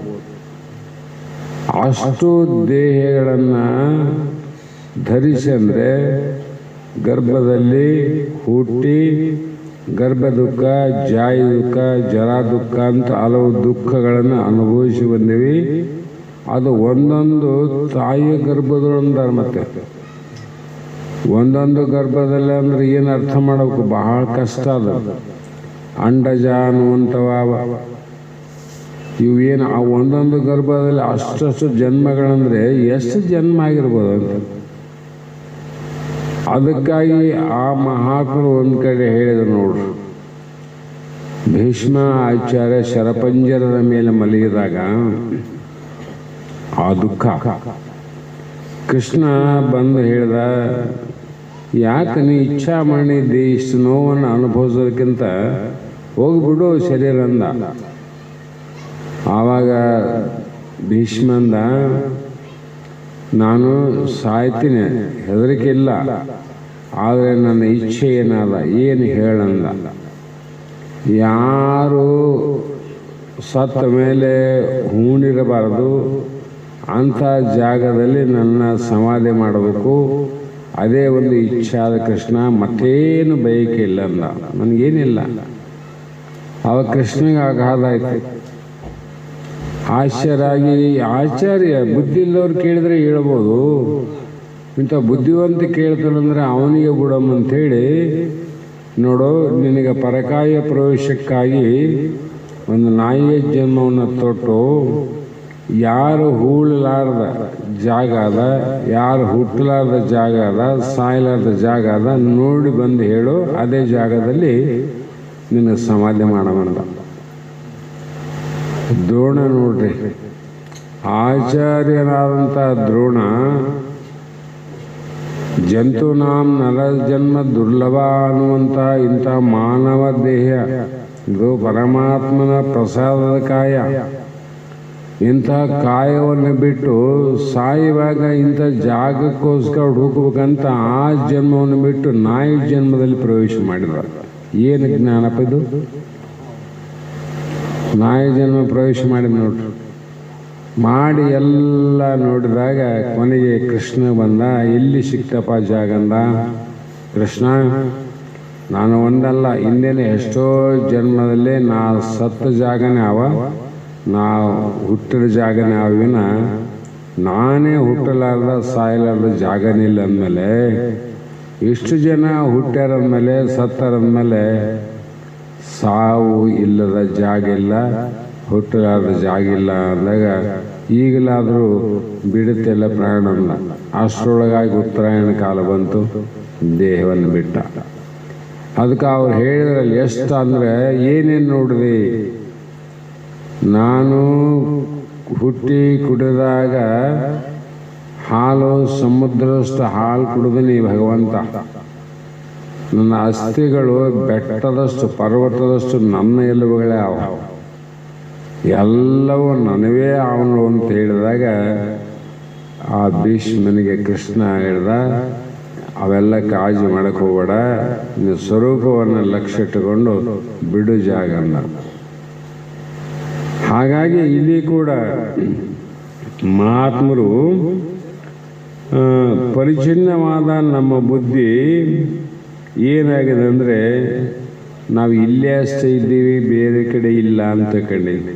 ಅಷ್ಟು ದೇಹಗಳನ್ನು ಧರಿಸಿ ಅಂದರೆ ಗರ್ಭದಲ್ಲಿ ಹುಟ್ಟಿ ಗರ್ಭ ದುಃಖ, ಜಾಯಿ ದುಃಖ, ಜರಾ ದುಃಖ ಅಂತ ಹಲವು ದುಃಖಗಳನ್ನು ಅನುಭವಿಸಿ ಬಂದೀವಿ. ಅದು ಒಂದೊಂದು ತಾಯಿಯ ಗರ್ಭದೊಳಂದಾರ. ಮತ್ತೆ ಒಂದೊಂದು ಗರ್ಭದಲ್ಲಿ ಅಂದ್ರೆ ಏನು ಅರ್ಥ ಮಾಡಬೇಕು, ಬಹಳ ಕಷ್ಟ. ಅದು ಅಂಡಜ ಅನ್ನುವಂಥವ ಇವು ಏನು ಆ ಒಂದೊಂದು ಗರ್ಭದಲ್ಲಿ ಅಷ್ಟು ಜನ್ಮಗಳಂದರೆ ಎಷ್ಟು ಜನ್ಮ ಆಗಿರ್ಬೋದು ಅಂತ. ಅದಕ್ಕಾಗಿ ಆ ಮಹಾತ್ಮರು ಒಂದು ಕಡೆ ಹೇಳಿದರು ನೋಡ್ರಿ, ಭೀಷ್ಮ ಆಚಾರ್ಯ ಶರಪಂಜರದ ಮೇಲೆ ಮಲಗಿದಾಗ ಆ ದುಃಖ ಕೃಷ್ಣ ಬಂದು ಹೇಳಿದ, ಯಾಕೆ ನೀ ಇಚ್ಛಾ ಮಾಡಿದ್ದಿ ಇಷ್ಟು ನೋವನ್ನು ಅನುಭವಿಸೋದಕ್ಕಿಂತ ಹೋಗ್ಬಿಡು ಶರೀರ ಅಂದ. ಆವಾಗ ಭೀಷ್ಮಂದ, ನಾನು ಸಾಯ್ತೀನಿ, ಹೆದರಿಕೆ ಇಲ್ಲ, ಆದರೆ ನನ್ನ ಇಚ್ಛೆ ಏನಾದ ಏನು ಹೇಳಂದ. ಯಾರು ಸತ್ತ ಮೇಲೆ ಹೂಣಿರಬಾರದು ಅಂಥ ಜಾಗದಲ್ಲಿ ನನ್ನ ಸಮಾಧಿ ಮಾಡಬೇಕು, ಅದೇ ಒಂದು ಇಚ್ಛೆ ಆದ ಕೃಷ್ಣ, ಮತ್ತೇನು ಬಯಕೆ ಇಲ್ಲ ಅಂದ. ನನಗೇನಿಲ್ಲ. ಆವಾಗ ಕೃಷ್ಣಗೆ ಆಘಾತ ಆಯ್ತು. ಆಚಾರ್ಯ ಬುದ್ಧಿ ಇಲ್ಲದವ್ರು ಕೇಳಿದ್ರೆ ಹೇಳ್ಬೋದು, ಇಂಥ ಬುದ್ಧಿವಂತ ಕೇಳ್ತಾನಂದ್ರೆ ಅವನಿಗೆ ಬಿಡಮ್ಮ ಅಂಥೇಳಿ, ನೋಡು ನಿನಗೆ ಪರಕಾಯ ಪ್ರವೇಶಕ್ಕಾಗಿ ಒಂದು ನಾಯಿಯ ಜನ್ಮವನ್ನು ತೊಟ್ಟು ಯಾರು ಹೂಳಲಾರ್ದ ಜಾಗ ಅದ, ಯಾರು ಹುಟ್ಟಲಾರ್ದ ಜಾಗ ಅದ, ಸಾಯಲಾರ್ದ ಜಾಗ ಅದ ನೋಡಿ ಬಂದು ಹೇಳು, ಅದೇ ಜಾಗದಲ್ಲಿ ನಿನಗೆ ಸಮಾಧಿ ಮಾಡಮಂದ. ದ್ರೋಣ ನೋಡ್ರಿ, ಆಚಾರ್ಯನಾದಂಥ ದ್ರೋಣ ಜಂತುನಾಂ ನರ ಜನ್ಮ ದುರ್ಲಭ ಅನ್ನುವಂಥ ಇಂಥ ಮಾನವ ದೇಹ ಇದು ಪರಮಾತ್ಮನ ಪ್ರಸಾದದ ಕಾಯ. ಇಂಥ ಕಾಯವನ್ನು ಬಿಟ್ಟು ಸಾಯುವಾಗ ಇಂಥ ಜಾಗಕ್ಕೋಸ್ಕರ ಹುಡುಕಬೇಕಂತ ಆ ಜನ್ಮವನ್ನು ಬಿಟ್ಟು ನಾಯಿ ಜನ್ಮದಲ್ಲಿ ಪ್ರವೇಶ ಮಾಡಿದ. ಏನು ಜ್ಞಾನಪ್ಪ ಇದು? ನಾಯಿ ಜನ್ಮ ಪ್ರವೇಶ ಮಾಡಿ ನೋಡ್ರಿ. ಮಾಡಿ ಎಲ್ಲ ನೋಡಿದಾಗ ಕೊನೆಗೆ ಕೃಷ್ಣ ಬಂದ. ಎಲ್ಲಿ ಸಿಕ್ತಪ್ಪ ಜಾಗ ಅಂದ. ಕೃಷ್ಣ, ನಾನು ಒಂದಲ್ಲ ಹಿಂದೇನೆ ಎಷ್ಟೋ ಜನ್ಮದಲ್ಲಿ ನಾ ಸತ್ತ ಜಾಗನೇ ಅವ, ನಾ ಹುಟ್ಟಿದ ಜಾಗನೇ ಅವಿನ, ನಾನೇ ಹುಟ್ಟಲಾರ್ದ ಸಾಯಲಾರ್ದ ಜಾಗನಿಲ್ಲ ಅಂದಮೇಲೆ, ಇಷ್ಟು ಜನ ಹುಟ್ಟ್ಯಾರಂದಮೇಲೆ ಸತ್ತರಂದಮೇಲೆ ಸಾವು ಇಲ್ಲದ ಜಾಗ ಇಲ್ಲ, ಹುಟ್ಟಲಾರ್ದ ಜಾಗ ಇಲ್ಲ ಅಂದಾಗ ಈಗಲಾದರೂ ಬಿಡುತ್ತೆಲ್ಲ ಪ್ರಾಣ ಅಂದ. ಅಷ್ಟರೊಳಗಾಗಿ ಉತ್ತರಾಯಣ ಕಾಲ ಬಂತು, ದೇಹವನ್ನು ಬಿಟ್ಟ. ಅದಕ್ಕೆ ಅವ್ರು ಹೇಳಿದ್ರಲ್ಲಿ ಎಷ್ಟು ಅಂದರೆ, ಏನೇನು ನೋಡಿದೆ, ನಾನು ಹುಟ್ಟಿ ಕುಡಿದಾಗ ಹಾಲು ಸಮುದ್ರದಷ್ಟು ಹಾಲು ಕುಡಿದೀನಿ ಭಗವಂತ. ನನ್ನ ಅಸ್ಥಿಗಳು ಬೆಟ್ಟದಷ್ಟು ಪರ್ವತದಷ್ಟು ನನ್ನ ಎಲುಬುಗಳೇ ಅವ, ಎಲ್ಲವೂ ನನವೇ ಅವನು ಅಂತ ಹೇಳಿದಾಗ ಆ ಭೀಷ್ಮನಿಗೆ ಕೃಷ್ಣ ಹೇಳ್ದ, ಅವೆಲ್ಲ ಕಾಳಜಿ ಮಾಡಕ್ಕೆ ಹೋಗಬೇಡ, ನಿನ್ನ ಸ್ವರೂಪವನ್ನು ಲಕ್ಷ್ಯ ಇಟ್ಟುಕೊಂಡು ಬಿಡು ಜಾಗ ಅನ್ನ. ಹಾಗಾಗಿ ಇಲ್ಲಿ ಕೂಡ ಮಹಾತ್ಮರು ಪರಿಚ್ಛಿನ್ನವಾದ ನಮ್ಮ ಬುದ್ಧಿ ಏನಾಗಿದೆ ಅಂದರೆ, ನಾವು ಇಲ್ಲೇ ಅಷ್ಟೇ ಇದ್ದೀವಿ, ಬೇರೆ ಕಡೆ ಇಲ್ಲ ಅಂತ ಕಂಡಿದ್ವಿ.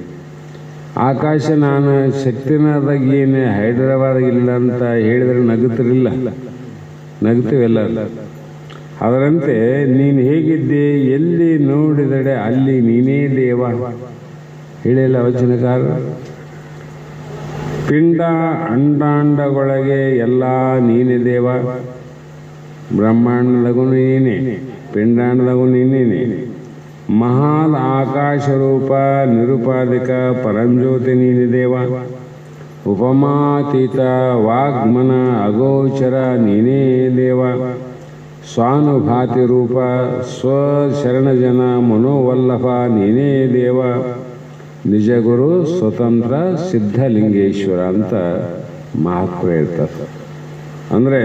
ಆಕಾಶ ನಾನು ಶಕ್ತಿನಾದಾಗ ಏನು ಹೈದರಾಬಾದ್ ಇಲ್ಲ ಅಂತ ಹೇಳಿದರೆ ನಗುತ್ತಿರಲಿಲ್ಲ, ನಗುತ್ತೀವೆಲ್ಲ. ಅದರಂತೆ ನೀನು ಹೇಗಿದ್ದೆ, ಎಲ್ಲಿ ನೋಡಿದಡೆ ಅಲ್ಲಿ ನೀನೇ ದೇವ ಹೇಳಿಲ್ಲ ವಚನಕಾರ. ಪಿಂಡ ಅಂಡಾಂಡಗೊಳಗೆ ಎಲ್ಲ ನೀನೇ ದೇವ, ಬ್ರಹ್ಮಾಂಡದಗೂ ನೀನೇ, ಪಿಂಡಾಂಡದಗೂ ನೀನೇ. ಮಹಾನ್ ಆಕಾಶ ರೂಪ ನಿರುಪಾಧಿಕ ಪರಂಜ್ಯೋತಿ ನೀನೆ ದೇವ, ಉಪಮಾತೀತ ವಾಗ್ಮನ ಅಗೋಚರ ನೀನೇ ದೇವ, ಸ್ವಾನುಭಾತಿ ರೂಪ ಸ್ವಶರಣಜನ ಮನೋವಲ್ಲಭ ನೀನೇ ದೇವ, ನಿಜಗುರು ಸ್ವತಂತ್ರ ಸಿದ್ಧಲಿಂಗೇಶ್ವರ ಅಂತ ಮಹಾತ್ಮ ಹೇಳ್ತಾರೆ. ಅಂದರೆ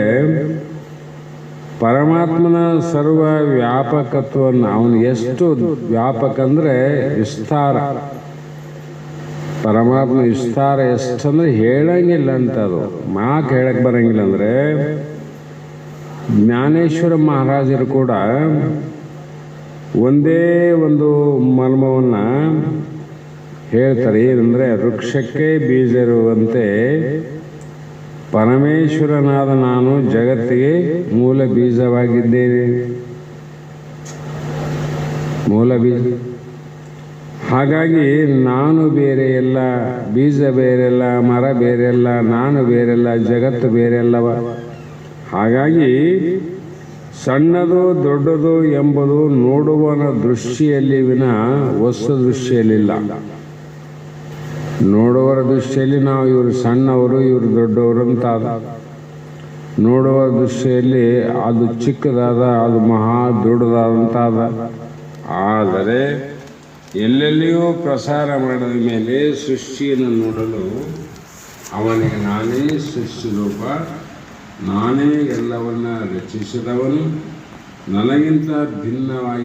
ಪರಮಾತ್ಮನ ಸರ್ವ ವ್ಯಾಪಕತ್ವವನ್ನು, ಅವನು ಎಷ್ಟು ವ್ಯಾಪಕ ಅಂದರೆ ವಿಸ್ತಾರ, ಪರಮಾತ್ಮ ವಿಸ್ತಾರ ಎಷ್ಟಂದ್ರೆ ಹೇಳಂಗಿಲ್ಲ ಅಂತ. ಅದು ಮಾತು ಹೇಳಕ್ಕೆ ಬರಂಗಿಲ್ಲ. ಅಂದರೆ ಜ್ಞಾನೇಶ್ವರ ಮಹಾರಾಜರು ಕೂಡ ಒಂದೇ ಒಂದು ಮರ್ಮವನ್ನು ಹೇಳ್ತಾರೆ. ಏನಂದರೆ, ವೃಕ್ಷಕ್ಕೆ ಬೀಜ ಇರುವಂತೆ ಪರಮೇಶ್ವರನಾದ ನಾನು ಜಗತ್ತಿಗೆ ಮೂಲ ಬೀಜವಾಗಿದ್ದೇನೆ. ಮೂಲ ಬೀಜ. ಹಾಗಾಗಿ ನಾನು ಬೇರೆಯಲ್ಲ, ಬೀಜ ಬೇರೆಯಲ್ಲ, ಮರ ಬೇರೆಯಲ್ಲ, ನಾನು ಬೇರೆಯಲ್ಲ, ಜಗತ್ತು ಬೇರೆಯಲ್ಲವ. ಹಾಗಾಗಿ ಸಣ್ಣದು ದೊಡ್ಡದು ಎಂಬುದು ನೋಡುವನ ದೃಷ್ಟಿಯಲ್ಲಿ ವಿನ ವಸ್ತು ದೃಷ್ಟಿಯಲ್ಲಿಲ್ಲ. ನೋಡುವರ ದೃಷ್ಟಿಯಲ್ಲಿ ನಾವು ಇವರು ಸಣ್ಣವರು ಇವರು ದೊಡ್ಡವರು ಅಂತ, ನೋಡುವ ದೃಷ್ಟಿಯಲ್ಲಿ ಅದು ಚಿಕ್ಕದಾದ, ಅದು ಮಹಾ ದೊಡ್ಡದಾದಂತಾದ. ಆದರೆ ಎಲ್ಲೆಲ್ಲಿಯೂ ಪ್ರಸಾರ ಮಾಡಿದ ಮೇಲೆ ಸೃಷ್ಟಿಯನ್ನು ನೋಡಲು ಅವನಿಗೆ ನಾನೇ ಸೃಷ್ಟಿ ರೂಪ, ನಾನೇ ಎಲ್ಲವನ್ನ ರಚಿಸಿದವನು, ನನಗಿಂತ ಭಿನ್ನವಾಗಿ